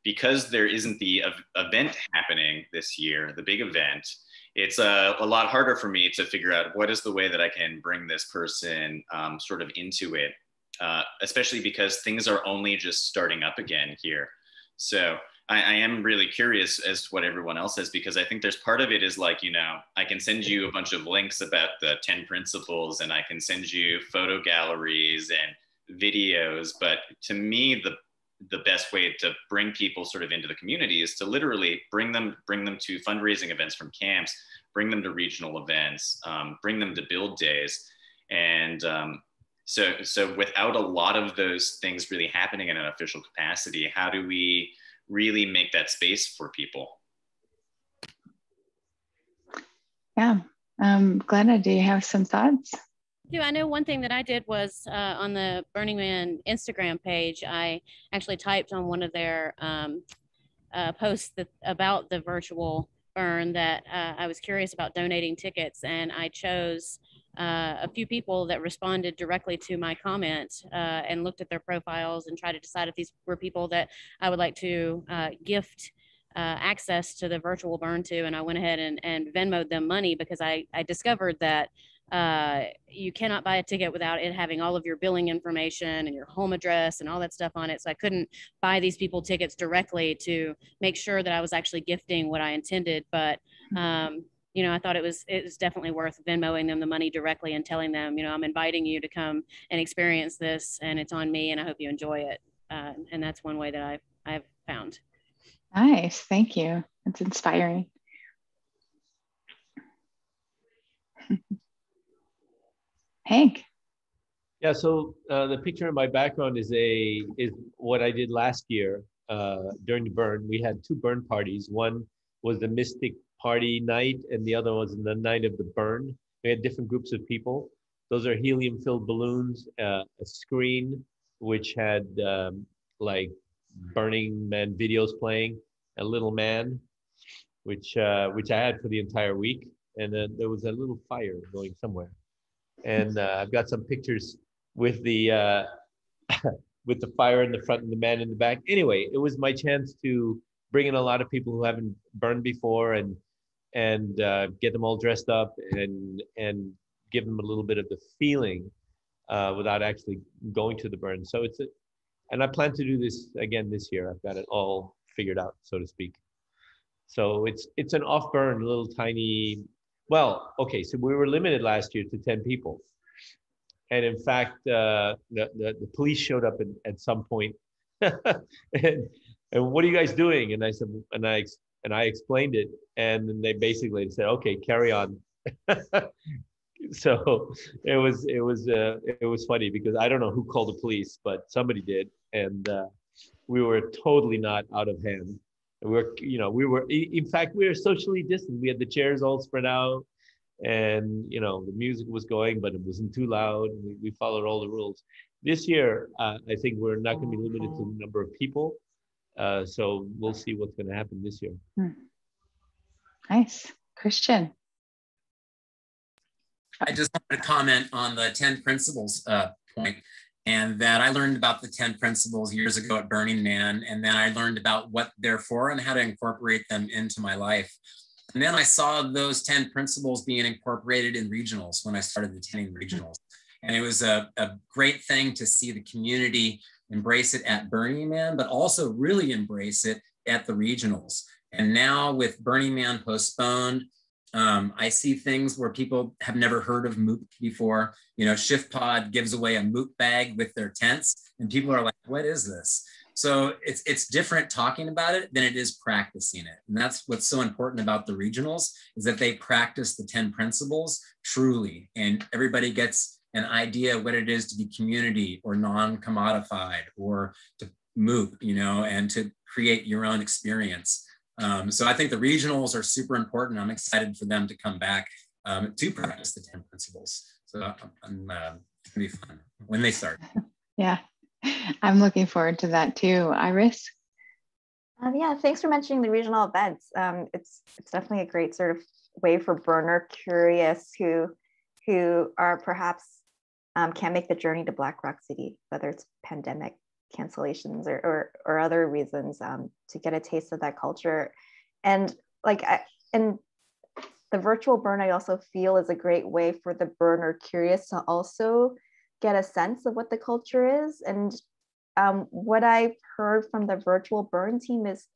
because there isn't the event happening this year, the big event, it's a lot harder for me to figure out what is the way that I can bring this person sort of into it, especially because things are only just starting up again here. So I am really curious as to what everyone else says, because I think there's part of it is like, you know, I can send you a bunch of links about the 10 principles, and I can send you photo galleries and videos. But to me, the best way to bring people sort of into the community is to literally bring them to fundraising events from camps, bring them to regional events, bring them to build days. And so without a lot of those things really happening in an official capacity, how do we really make that space for people?
Yeah. Glenna, do you have some thoughts?
I know one thing that I did was on the Burning Man Instagram page, I actually typed on one of their posts about the virtual burn that I was curious about donating tickets, and I chose a few people that responded directly to my comment and looked at their profiles and tried to decide if these were people that I would like to gift access to the virtual burn to. And I went ahead and Venmo'd them money, because I discovered that you cannot buy a ticket without it having all of your billing information and your home address and all that stuff on it. So I couldn't buy these people tickets directly to make sure that I was actually gifting what I intended. But you know, I thought it was definitely worth Venmoing them the money directly and telling them, you know, I'm inviting you to come and experience this, and it's on me, and I hope you enjoy it. And that's one way that I've found.
Nice, thank you. That's inspiring. Hank.
Yeah, so the picture in my background is what I did last year during the burn. We had two burn parties. One was the Mystic party night, and the other was the night of the burn. We had different groups of people. Those are helium-filled balloons, a screen which had like Burning Man videos playing, a little man, which I had for the entire week, and then there was a little fire going somewhere, and I've got some pictures with the with the fire in the front and the man in the back. Anyway, it was my chance to bring in a lot of people who haven't burned before, and get them all dressed up and give them a little bit of the feeling without actually going to the burn. So and I plan to do this again this year. I've got it all figured out, so to speak. So it's an off burn, little tiny. Well, okay, so we were limited last year to 10 people. And in fact, the police showed up at some point. and what are you guys doing? And I said, and I explained it, and then they basically said, okay, carry on. So it was funny because I don't know who called the police, but somebody did, and we were totally not out of hand. In fact, we were socially distant. We had the chairs all spread out, and the music was going, but it wasn't too loud. We followed all the rules. This year, I think we're not going to be limited to the number of people, so we'll see what's going to happen this year.
Nice. Christian.
I just wanted to comment on the 10 principles point, and that I learned about the 10 principles years ago at Burning Man, and then I learned about what they're for and how to incorporate them into my life. And then I saw those 10 principles being incorporated in regionals when I started attending regionals. And it was a great thing to see the community embrace it at Burning Man, but also really embrace it at the regionals. And now with Burning Man postponed, I see things where people have never heard of MOOC before. Shift Pod gives away a MOOC bag with their tents, and people are like, what is this? So it's different talking about it than it is practicing it. And that's what's so important about the regionals, is that they practice the 10 principles truly, and everybody gets an idea of what it is to be community or non-commodified or to MOOC, and to create your own experience. So I think the regionals are super important. I'm excited for them to come back to practice the 10 principles. So it's gonna be fun when they start.
Yeah, I'm looking forward to that too. Iris?
Yeah, thanks for mentioning the regional events. It's definitely a great sort of way for burner curious who are perhaps can't make the journey to Black Rock City, whether it's pandemic cancellations or other reasons, to get a taste of that culture. And and the virtual burn, I also feel, is a great way for the burner curious to also get a sense of what the culture is. And what I've heard from the virtual burn team is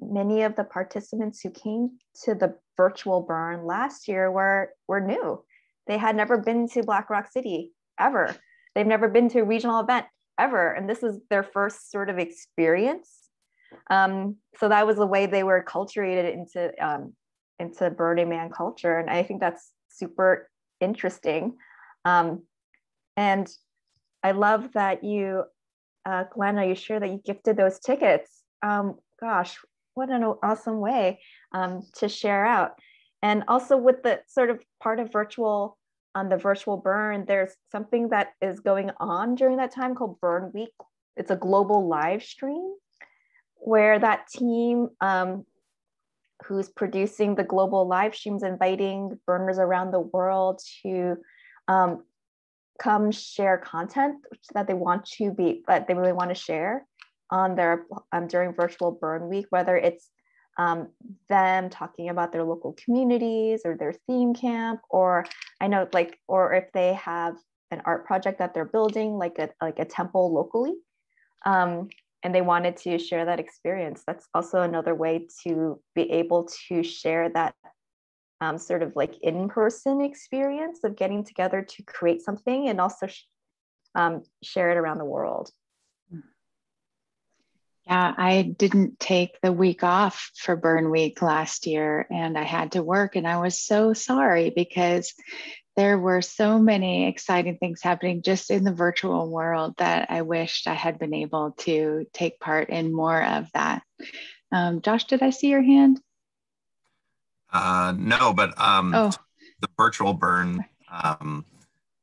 many of the participants who came to the virtual burn last year were new. They had never been to Black Rock City ever. They've never been to a regional event ever. And this is their first sort of experience. So that was the way they were acculturated into Burning Man culture. And I think that's super interesting. And I love that you, Glenna, you shared that you gifted those tickets. Gosh, what an awesome way to share out. And also with the sort of part of the virtual burn, there's something that is going on during that time called Burn Week. It's a global live stream where that team who's producing the global live streams, inviting burners around the world to come share content that they really want to share on their during virtual burn week, whether it's them talking about their local communities or their theme camp, or or if they have an art project that they're building, like a temple locally, and they wanted to share that experience. That's also another way to be able to share that sort of like in-person experience of getting together to create something, and also share it around the world.
Yeah, I didn't take the week off for Burn Week last year, and I had to work, and I was so sorry because there were so many exciting things happening just in the virtual world that I wished I had been able to take part in more of that. Josh, did I see your hand?
No, but
Oh,
the virtual burn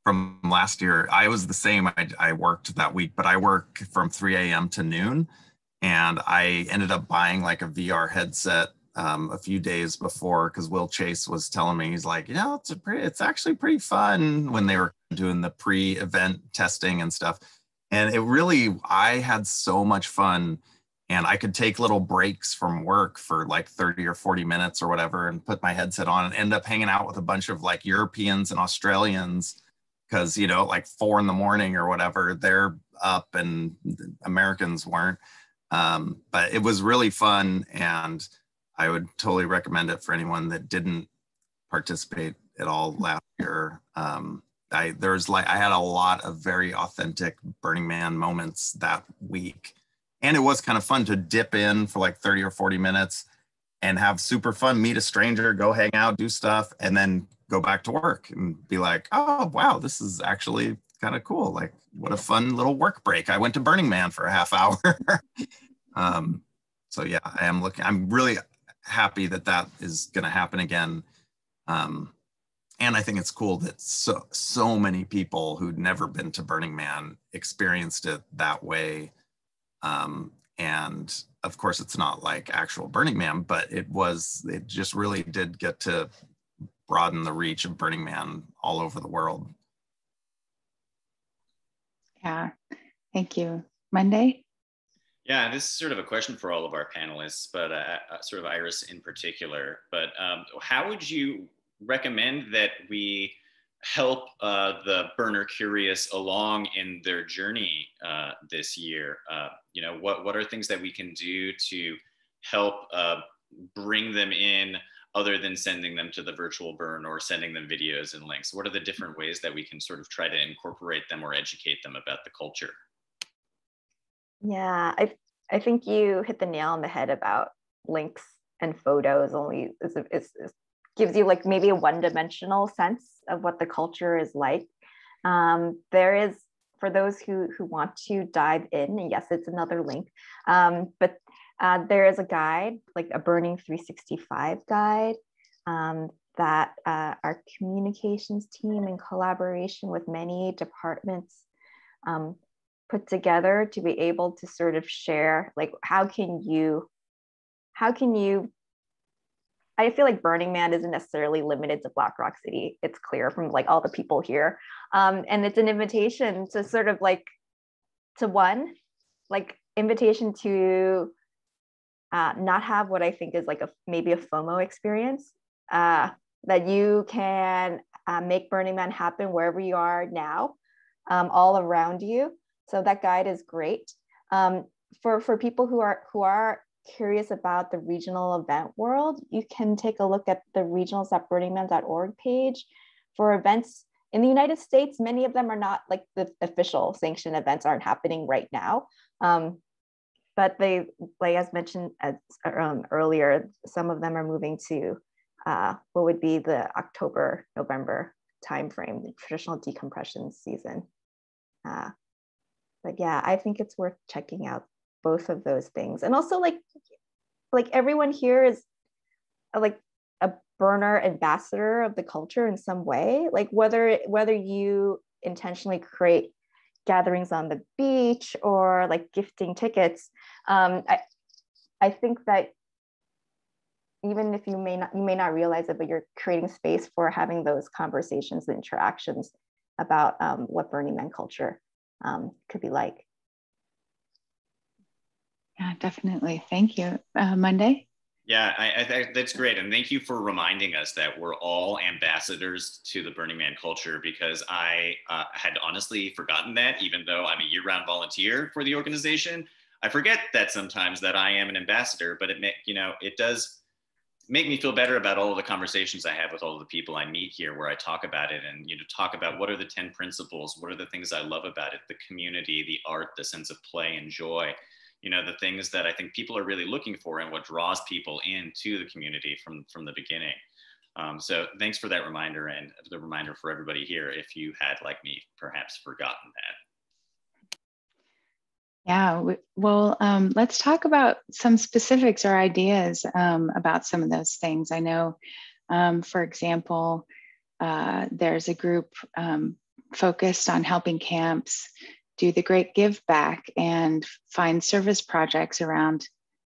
from last year, I was the same. I worked that week, but I work from 3 a.m. to noon. And I ended up buying like a VR headset a few days before because Will Chase was telling me, he's like, it's actually pretty fun when they were doing the pre-event testing and stuff. And it really, I had so much fun, and I could take little breaks from work for like 30 or 40 minutes or whatever and put my headset on and end up hanging out with a bunch of like Europeans and Australians because, like 4 a.m. or whatever, they're up and Americans weren't. But it was really fun, and I would totally recommend it for anyone that didn't participate at all last year. I had a lot of very authentic Burning Man moments that week. And it was kind of fun to dip in for like 30 or 40 minutes and have super fun, meet a stranger, go hang out, do stuff, and then go back to work and be like, oh, wow, this is actually kind of cool. Like, what a fun little work break. I went to Burning Man for a half hour. So yeah, I'm really happy that is going to happen again. And I think it's cool that so many people who'd never been to Burning Man experienced it that way. And of course, it's not like actual Burning Man, but it just really did get to broaden the reach of Burning Man all over the world.
yeah. Thank you. Monday?
Yeah, this is sort of a question for all of our panelists, but sort of Iris in particular. But how would you recommend that we help the burner curious along in their journey this year? What are things that we can do to help bring them in other than sending them to the virtual burn or sending them videos and links? What are the different ways that we can sort of try to incorporate them or educate them about the culture?
Yeah, I think you hit the nail on the head about links and photos. Only it gives you like maybe a one-dimensional sense of what the culture is like. There is, for those who want to dive in, and yes, it's another link, but there is a guide, like a Burning 365 guide, that our communications team in collaboration with many departments put together to be able to sort of share, like, how can you, I feel like Burning Man isn't necessarily limited to Black Rock City. It's clear from like all the people here. And it's an invitation to sort of like, invitation to not have what I think is like maybe a FOMO experience, that you can make Burning Man happen wherever you are now, all around you. So that guide is great. For people who are curious about the regional event world, you can take a look at the regionals.burningman.org page for events in the United States. Many of them are not like the official sanctioned events aren't happening right now. But they, like as mentioned earlier, some of them are moving to what would be the October, November timeframe, the traditional decompression season. But yeah, I think it's worth checking out both of those things. And also like everyone here is like a burner ambassador of the culture in some way, like whether you intentionally create gatherings on the beach or like gifting tickets. I think that even if you may not realize it, but you're creating space for having those conversations and interactions about what Burning Man culture could be like.
Yeah, definitely. Thank you. Monday?
Yeah, I that's great. And thank you for reminding us that we're all ambassadors to the Burning Man culture, because I had honestly forgotten that, even though I'm a year-round volunteer for the organization. I forget that sometimes that I am an ambassador, but it does make me feel better about all of the conversations I have with all of the people I meet here, where I talk about it and talk about what are the 10 principles, what are the things I love about it, the community, the art, the sense of play and joy. The things that I think people are really looking for and what draws people into the community from the beginning. So thanks for that reminder, and the reminder for everybody here if you had, like me, perhaps forgotten that.
Yeah, well, let's talk about some specifics or ideas about some of those things. I know, for example, there's a group focused on helping camps do the Great Give Back and find service projects around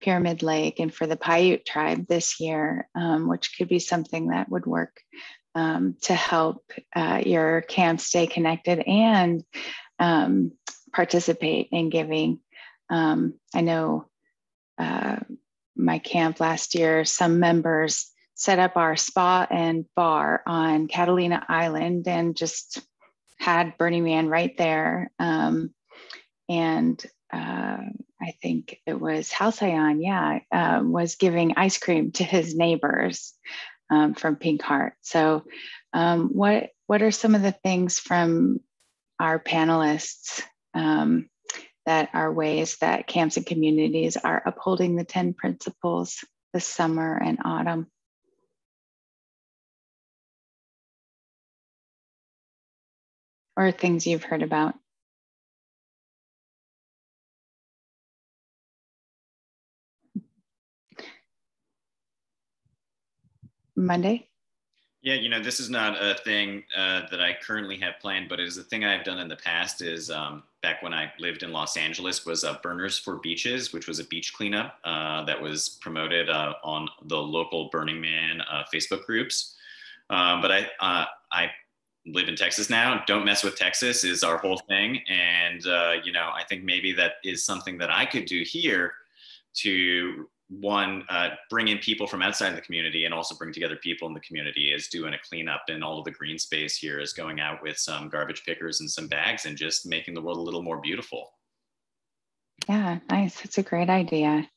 Pyramid Lake and for the Paiute tribe this year, which could be something that would work to help your camp stay connected and participate in giving. I know my camp last year, some members set up our spa and bar on Catalina Island and just had Burning Man right there. And I think it was Halcyon, was giving ice cream to his neighbors from Pink Heart. So what are some of the things from our panelists that are ways that camps and communities are upholding the 10 principles this summer and autumn? Or things you've heard about? Monday?
Yeah, you know, this is not a thing that I currently have planned, but it is a thing I've done in the past is back when I lived in Los Angeles was Burners for Beaches, which was a beach cleanup that was promoted on the local Burning Man Facebook groups. But I live in Texas now. Don't mess with Texas is our whole thing. And, you know, I think maybe that is something that I could do here to bring in people from outside the community and also bring together people in the community is doing a cleanup in all of the green space here is going out with some garbage pickers and some bags and just making the world a little more beautiful.
Yeah, nice. That's a great idea.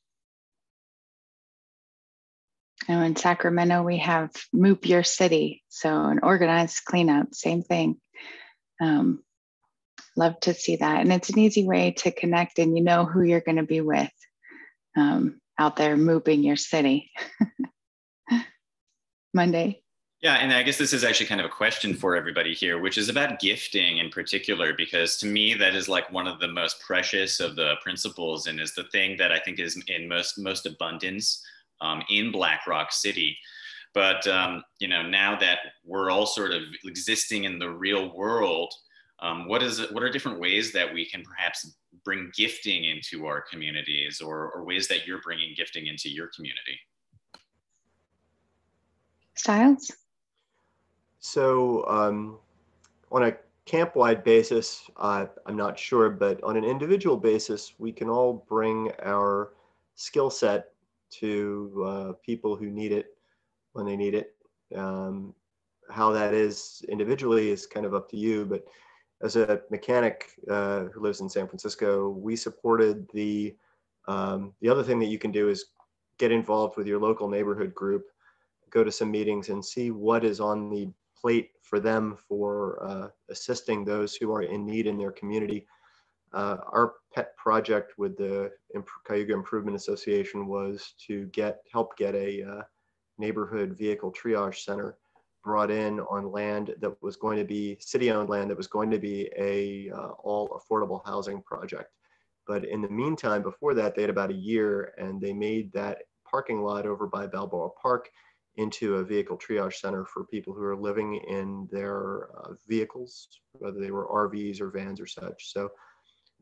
And in Sacramento, we have Moop Your City. So an organized cleanup, same thing. Love to see that. And it's an easy way to connect and you know who you're going to be with out there mooping your city. Monday.
Yeah, and I guess this is actually kind of a question for everybody here, which is about gifting in particular, because to me, that is like one of the most precious of the principles and is the thing that I think is in most abundance in Black Rock City. But, you know, now that we're all sort of existing in the real world, what are different ways that we can perhaps bring gifting into our communities or ways that you're bringing gifting into your community?
Stiles?
So on a camp-wide basis, I'm not sure, but on an individual basis, we can all bring our skill set to people who need it when they need it. How that is individually is kind of up to you, but as a mechanic who lives in San Francisco, we supported the other thing that you can do is get involved with your local neighborhood group, go to some meetings and see what is on the plate for them for assisting those who are in need in their community. Our pet project with the Cayuga Improvement Association was to help get a neighborhood vehicle triage center brought in on land that was going to be city-owned land that was going to be a all affordable housing project. But in the meantime, before that, they had about a year and they made that parking lot over by Balboa Park into a vehicle triage center for people who are living in their vehicles, whether they were RVs or vans or such. So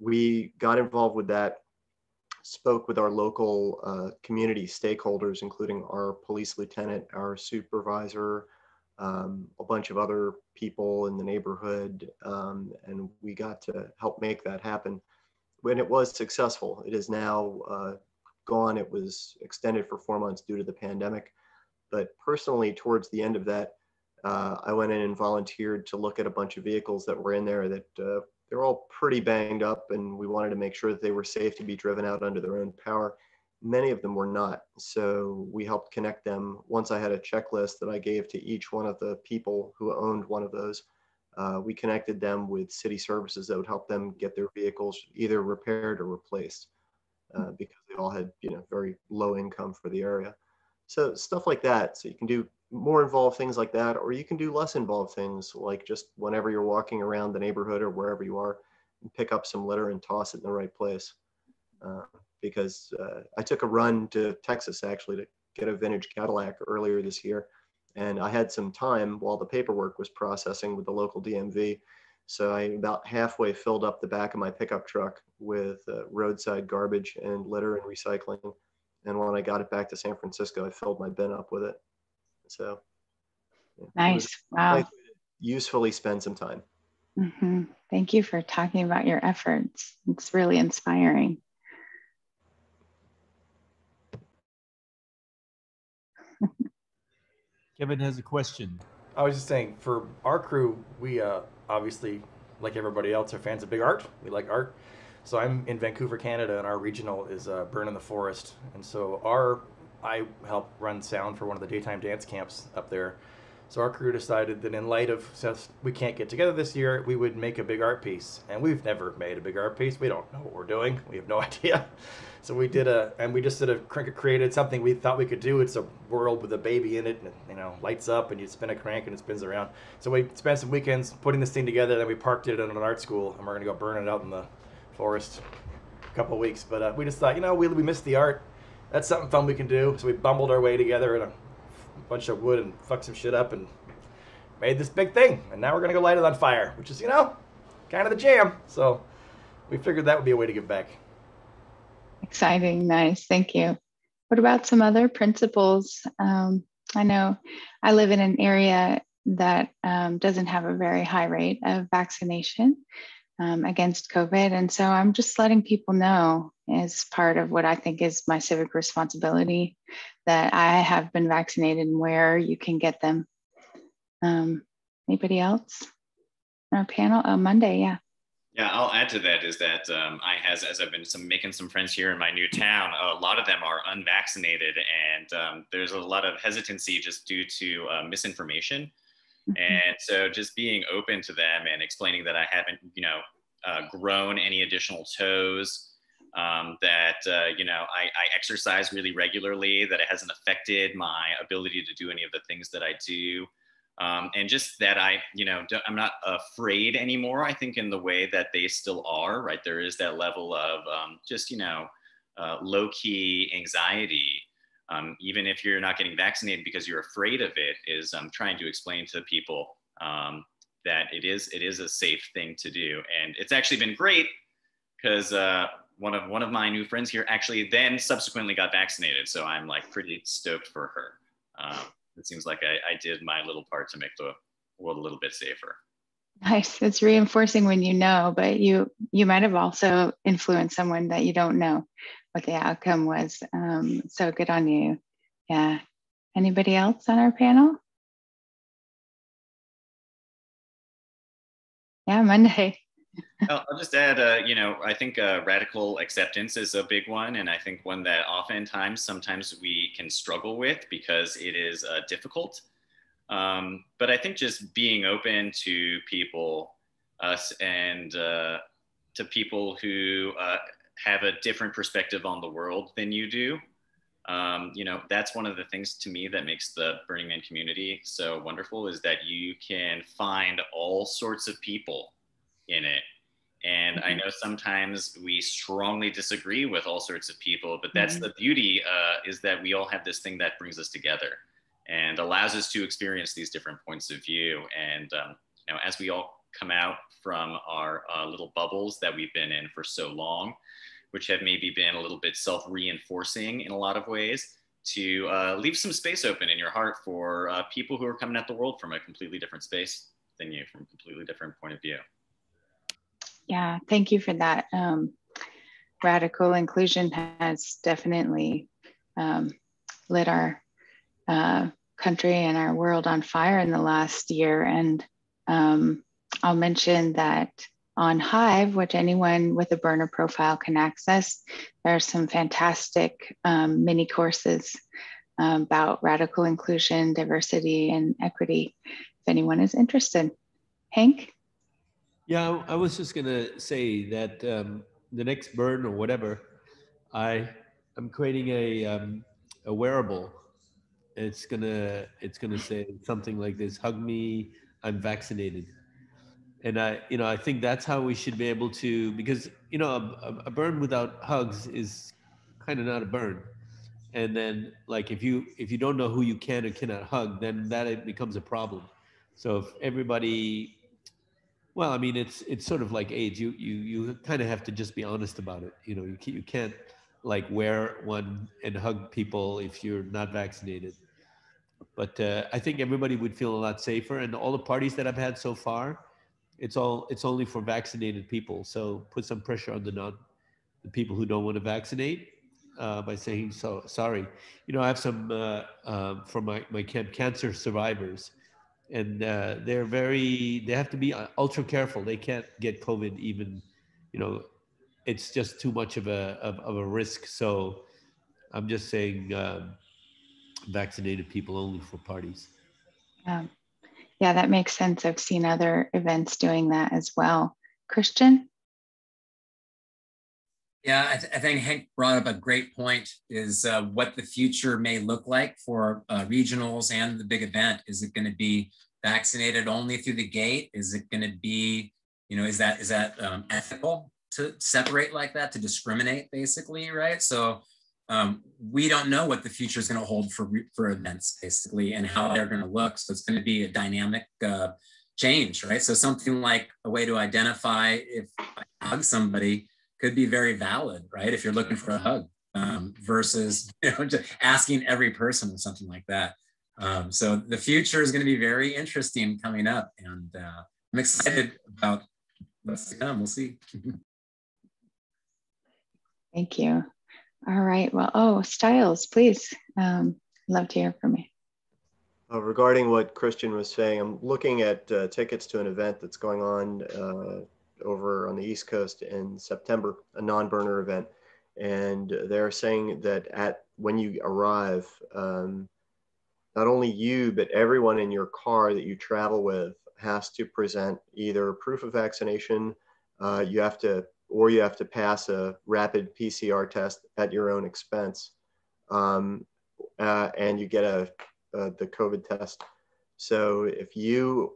we got involved with that, spoke with our local community stakeholders, including our police lieutenant, our supervisor, a bunch of other people in the neighborhood, and we got to help make that happen. When it was successful, it is now gone. It was extended for 4 months due to the pandemic. But personally, towards the end of that, I went in and volunteered to look at a bunch of vehicles that were in there that they're all pretty banged up, and we wanted to make sure that they were safe to be driven out under their own power. Many of them were not. So we helped connect them. Once I had a checklist that I gave to each one of the people who owned one of those, we connected them with city services that would help them get their vehicles either repaired or replaced because they all had, very low income for the area. So stuff like that. So you can do more involved things like that, or you can do less involved things like just whenever you're walking around the neighborhood or wherever you are, pick up some litter and toss it in the right place. Because I took a run to Texas actually to get a vintage Cadillac earlier this year. And I had some time while the paperwork was processing with the local DMV. So I about halfway filled up the back of my pickup truck with roadside garbage and litter and recycling. And when I got it back to San Francisco, I filled my bin up with it. So
nice. Wow.
Nice way to usefully spend some time.
Mm-hmm. Thank you for talking about your efforts. It's really inspiring.
Kevin has a question.
I was just saying, for our crew, we obviously, like everybody else, are fans of big art. We like art. So I'm in Vancouver, Canada, and our regional is Burn in the Forest. And so I help run sound for one of the daytime dance camps up there. So our crew decided that in light of, since we can't get together this year, we would make a big art piece. And we've never made a big art piece. We don't know what we're doing. We have no idea. So we did we just sort of created something we thought we could do. It's a world with a baby in it, and it lights up, and you spin a crank, and it spins around. So we spent some weekends putting this thing together. Then we parked it in an art school, and we're gonna go burn it out in the forest a couple of weeks. But we just thought, we missed the art. That's something fun we can do. So we bumbled our way together in a bunch of wood and fucked some shit up and made this big thing. And now we're gonna go light it on fire, which is kind of the jam. So we figured that would be a way to give back.
Exciting. Nice. Thank you. What about some other principles? I know I live in an area that doesn't have a very high rate of vaccination against COVID. And so I'm just letting people know, as part of what I think is my civic responsibility, that I have been vaccinated and where you can get them. Anybody else on our panel? Oh, Monday, yeah.
Yeah, I'll add to that is that as I've been making some friends here in my new town, a lot of them are unvaccinated, and there's a lot of hesitancy just due to misinformation. Mm-hmm. And so just being open to them and explaining that I haven't, grown any additional toes, that, I exercise really regularly, that it hasn't affected my ability to do any of the things that I do. And just that I'm not afraid anymore, I think, in the way that they still are, right? There is that level of low-key anxiety, even if you're not getting vaccinated because you're afraid of it, is trying to explain to people that it is a safe thing to do. And it's actually been great because one of my new friends here actually then subsequently got vaccinated. So I'm like pretty stoked for her. It seems like I did my little part to make the world a little bit safer.
Nice. It's reinforcing when you know, but you might have also influenced someone that you don't know what the outcome was. So good on you. Yeah. Anybody else on our panel? Yeah, Monday.
I'll just add, I think radical acceptance is a big one. And I think one that sometimes we can struggle with because it is difficult. But I think just being open to people, and to people who have a different perspective on the world than you do. That's one of the things to me that makes the Burning Man community so wonderful, is that you can find all sorts of people in it. And I know sometimes we strongly disagree with all sorts of people, but that's the beauty, is that we all have this thing that brings us together and allows us to experience these different points of view. And, as we all come out from our little bubbles that we've been in for so long, which have maybe been a little bit self-reinforcing in a lot of ways, to leave some space open in your heart for people who are coming at the world from a completely different space than you, from a completely different point of view.
Yeah, thank you for that. Radical inclusion has definitely lit our country and our world on fire in the last year. And I'll mention that on Hive, which anyone with a burner profile can access, there are some fantastic mini courses about radical inclusion, diversity, and equity, if anyone is interested. Hank?
Yeah, I was just gonna say that the next burn or whatever, I'm creating a wearable. It's gonna say something like this: "Hug me, I'm vaccinated," And I think that's how we should be able to, because, a burn without hugs is kind of not a burn. And then, like, if you don't know who you can or cannot hug, then that it becomes a problem. So if everybody, well, I mean, it's sort of like AIDS. You kind of have to just be honest about it. You can't like wear one and hug people if you're not vaccinated. But I think everybody would feel a lot safer. And all the parties that I've had so far, it's only for vaccinated people. So put some pressure on the people who don't want to vaccinate by saying, so sorry. I have some for my camp, cancer survivors, and they have to be ultra careful. They can't get COVID even, it's just too much of a risk. So I'm just saying vaccinated people only for parties.
Yeah, that makes sense. I've seen other events doing that as well. Christian?
Yeah, I think Hank brought up a great point, is what the future may look like for regionals and the big event. Is it going to be vaccinated only through the gate? Is it going to be, is that ethical to separate like that, to discriminate, basically, right? So we don't know what the future is going to hold for events, basically, and how they're going to look. So it's going to be a dynamic change, right? So something like a way to identify if I hug somebody could be very valid, right? If you're looking for a hug versus just asking every person or something like that. So the future is going to be very interesting coming up, and I'm excited about what's to come. We'll see.
Thank you. All right. Well, Styles, please. Love to hear from you.
Regarding what Christian was saying, I'm looking at tickets to an event that's going on over on the East Coast in September, a non-burner event. And they're saying that when you arrive, not only you, but everyone in your car that you travel with has to present either proof of vaccination, you have to pass a rapid PCR test at your own expense, and you get the COVID test. So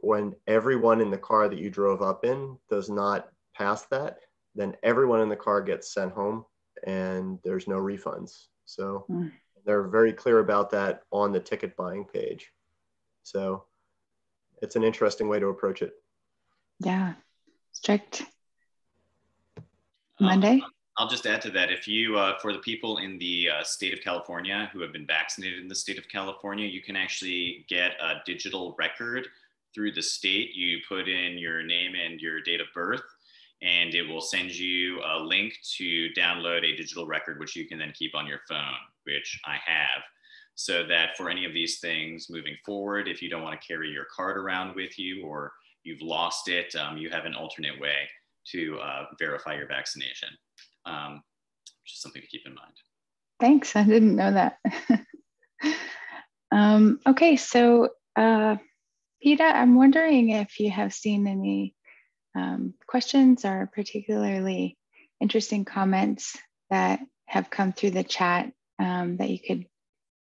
when everyone in the car that you drove up in does not pass that, then everyone in the car gets sent home and there's no refunds. So they're very clear about that on the ticket buying page. So it's an interesting way to approach it.
Yeah, strict. Monday?
I'll just add to that. If you, for the people in the state of California who have been vaccinated in the state of California, you can actually get a digital record through the state. You put in your name and your date of birth, and it will send you a link to download a digital record, which you can then keep on your phone, which I have. So that for any of these things moving forward, if you don't want to carry your card around with you or you've lost it, you have an alternate way to verify your vaccination. Which is something to keep in mind.
Thanks, I didn't know that. Okay, so Peta, I'm wondering if you have seen any questions or particularly interesting comments that have come through the chat that you could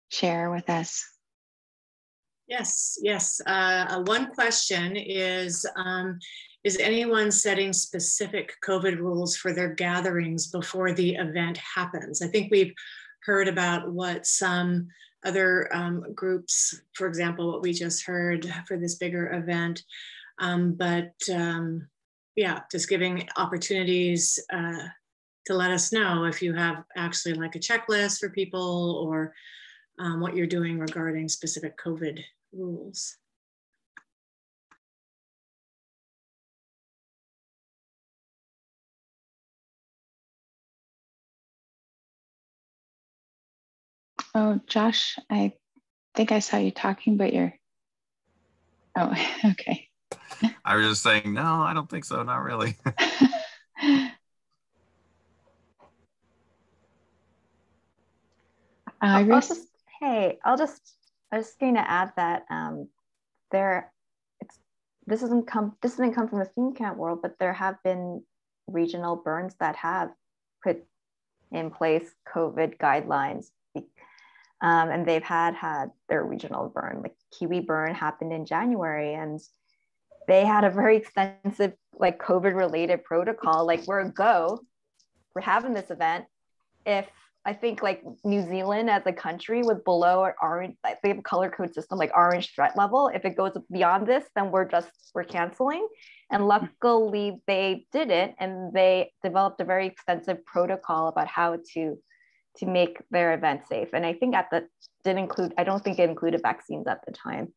share with us.
Yes. One question is anyone setting specific COVID rules for their gatherings before the event happens? I think we've heard about what some other groups, for example, what we just heard for this bigger event, yeah, just giving opportunities to let us know if you have actually like a checklist for people or what you're doing regarding specific COVID rules.
Oh, Josh, I think I saw you talking, but you're, oh, okay.
I was just saying, no, I don't think so, not really.
Iris?
I was just going to add that this didn't come from the theme camp world, but there have been regional burns that have put in place COVID guidelines, and they've had their regional burn. Like Kiwi burn happened in January, and they had a very extensive like COVID related protocol. Like we're having this event. If I think like New Zealand as a country was below an orange, like they have a color code system like orange threat level. If it goes beyond this, then we're canceling. And luckily they didn't, and they developed a very extensive protocol about how to make their event safe. And I think I don't think it included vaccines at the time.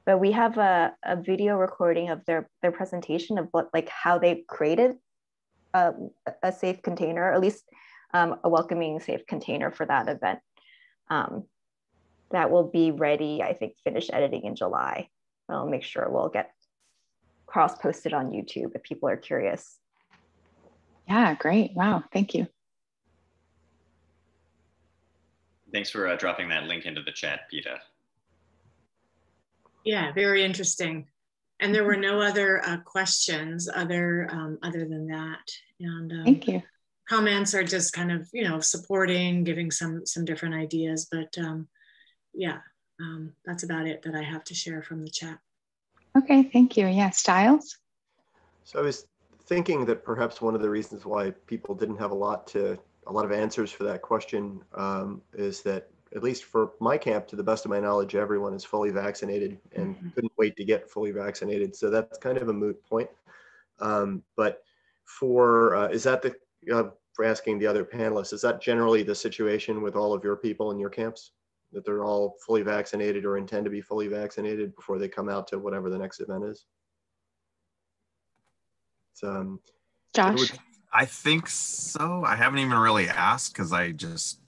But we have a video recording of their presentation of how they created a safe container, or at least a welcoming safe container for that event. That will be ready, I think, finished editing in July. I'll make sure we'll get cross-posted on YouTube if people are curious.
Yeah, great. Wow, thank you.
Thanks for dropping that link into the chat, Peta.
Yeah, very interesting. And there were no other questions other than that. And
thank you.
Comments are just kind of, supporting, giving some different ideas, but yeah, that's about it that I have to share from the chat.
Okay, thank you. Yeah, Styles?
So I was thinking that perhaps one of the reasons why people didn't have a lot of answers for that question is that, at least for my camp, to the best of my knowledge, everyone is fully vaccinated and couldn't wait to get fully vaccinated. So that's kind of a moot point. But is that for asking the other panelists, is that generally the situation with all of your people in your camps, that they're all fully vaccinated or intend to be fully vaccinated before they come out to whatever the next event is?
Josh?
I think so. I haven't even really asked because I just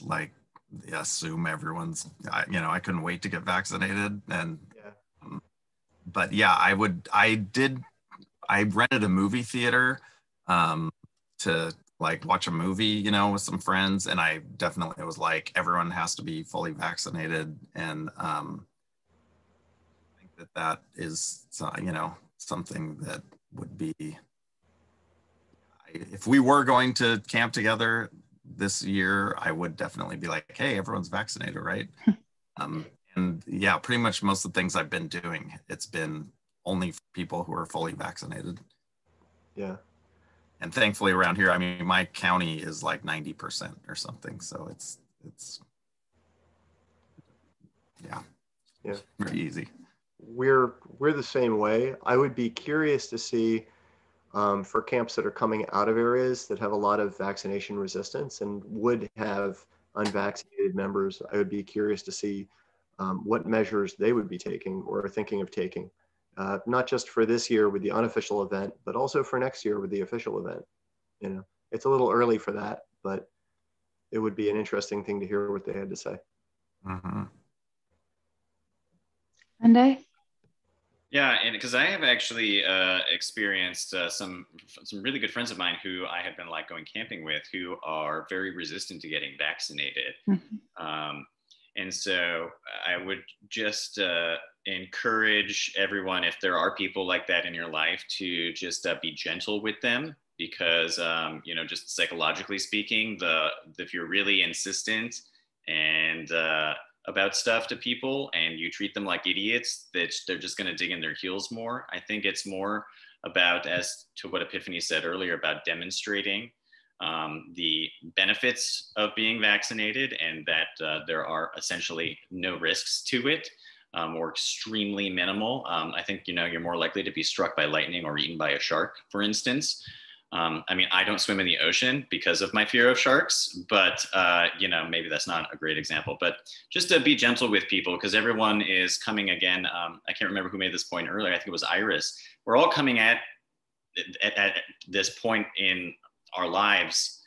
assume everyone's, I couldn't wait to get vaccinated. And, yeah. But yeah, I rented a movie theater to watch a movie, with some friends. And I definitely was like, everyone has to be fully vaccinated. And I think that is, something that would be, if we were going to camp together this year, I would definitely be like, hey, everyone's vaccinated, right? And yeah, pretty much most of the things I've been doing, it's been only for people who are fully vaccinated.
Yeah.
And thankfully around here, I mean, my county is like 90% or something. So it's very easy.
We're the same way. I would be curious to see for camps that are coming out of areas that have a lot of vaccination resistance and would have unvaccinated members. I would be curious to see what measures they would be taking or thinking of taking, not just for this year with the unofficial event, but also for next year with the official event. It's a little early for that, but it would be an interesting thing to hear what they had to say.
Mm-hmm.
Monday?
Yeah, and because I have actually experienced some really good friends of mine who I have been going camping with, who are very resistant to getting vaccinated. Mm-hmm. And so I would just encourage everyone, if there are people like that in your life, to just be gentle with them, because just psychologically speaking, if you're really insistent and about stuff to people and you treat them like idiots, that they're just going to dig in their heels more. I think it's more about, as to what Epiphany said earlier, about demonstrating the benefits of being vaccinated, and that there are essentially no risks to it, or extremely minimal. I think, you're more likely to be struck by lightning or eaten by a shark, for instance. I mean, I don't swim in the ocean because of my fear of sharks, but, maybe that's not a great example, but just to be gentle with people, because everyone is coming again. I can't remember who made this point earlier. I think it was Iris. We're all coming at this point in our lives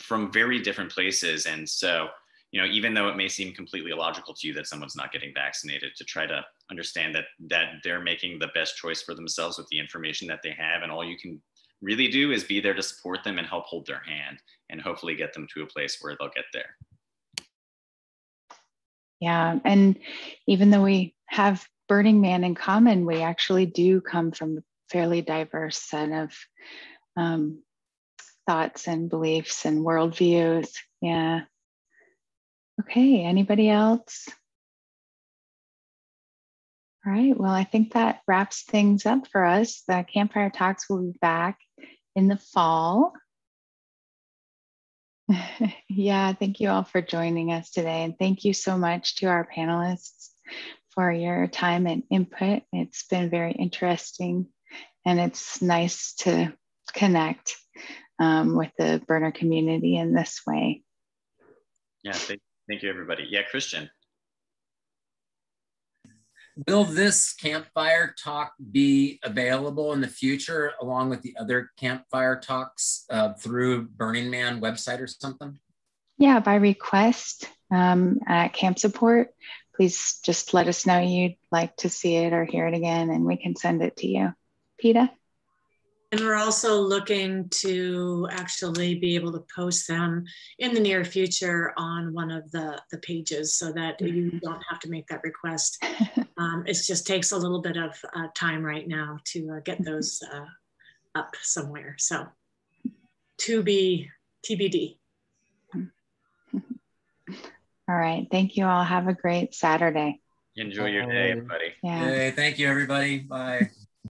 from very different places. And so, even though it may seem completely illogical to you that someone's not getting vaccinated, to try to understand that they're making the best choice for themselves with the information that they have, and all you can really do is be there to support them and help hold their hand and hopefully get them to a place where they'll get there.
Yeah, and even though we have Burning Man in common, we actually do come from a fairly diverse set of thoughts and beliefs and worldviews. Yeah. Okay, anybody else? All right, well, I think that wraps things up for us. The Campfire Talks will be back in the fall. Yeah, thank you all for joining us today. And thank you so much to our panelists for your time and input. It's been very interesting, and it's nice to connect with the burner community in this way.
Yeah, thank you, everybody. Yeah, Christian.
Will this campfire talk be available in the future along with the other campfire talks through Burning Man website or something?
Yeah, by request at Camp Support, please just let us know you'd like to see it or hear it again, and we can send it to you. PETA?
And we're also looking to actually be able to post them in the near future on one of the pages so that you don't have to make that request. It just takes a little bit of time right now to get those up somewhere. So to be TBD.
All right. Thank you all. Have a great Saturday.
Enjoy your day, everybody.
Yeah.
Hey, thank you, everybody. Bye.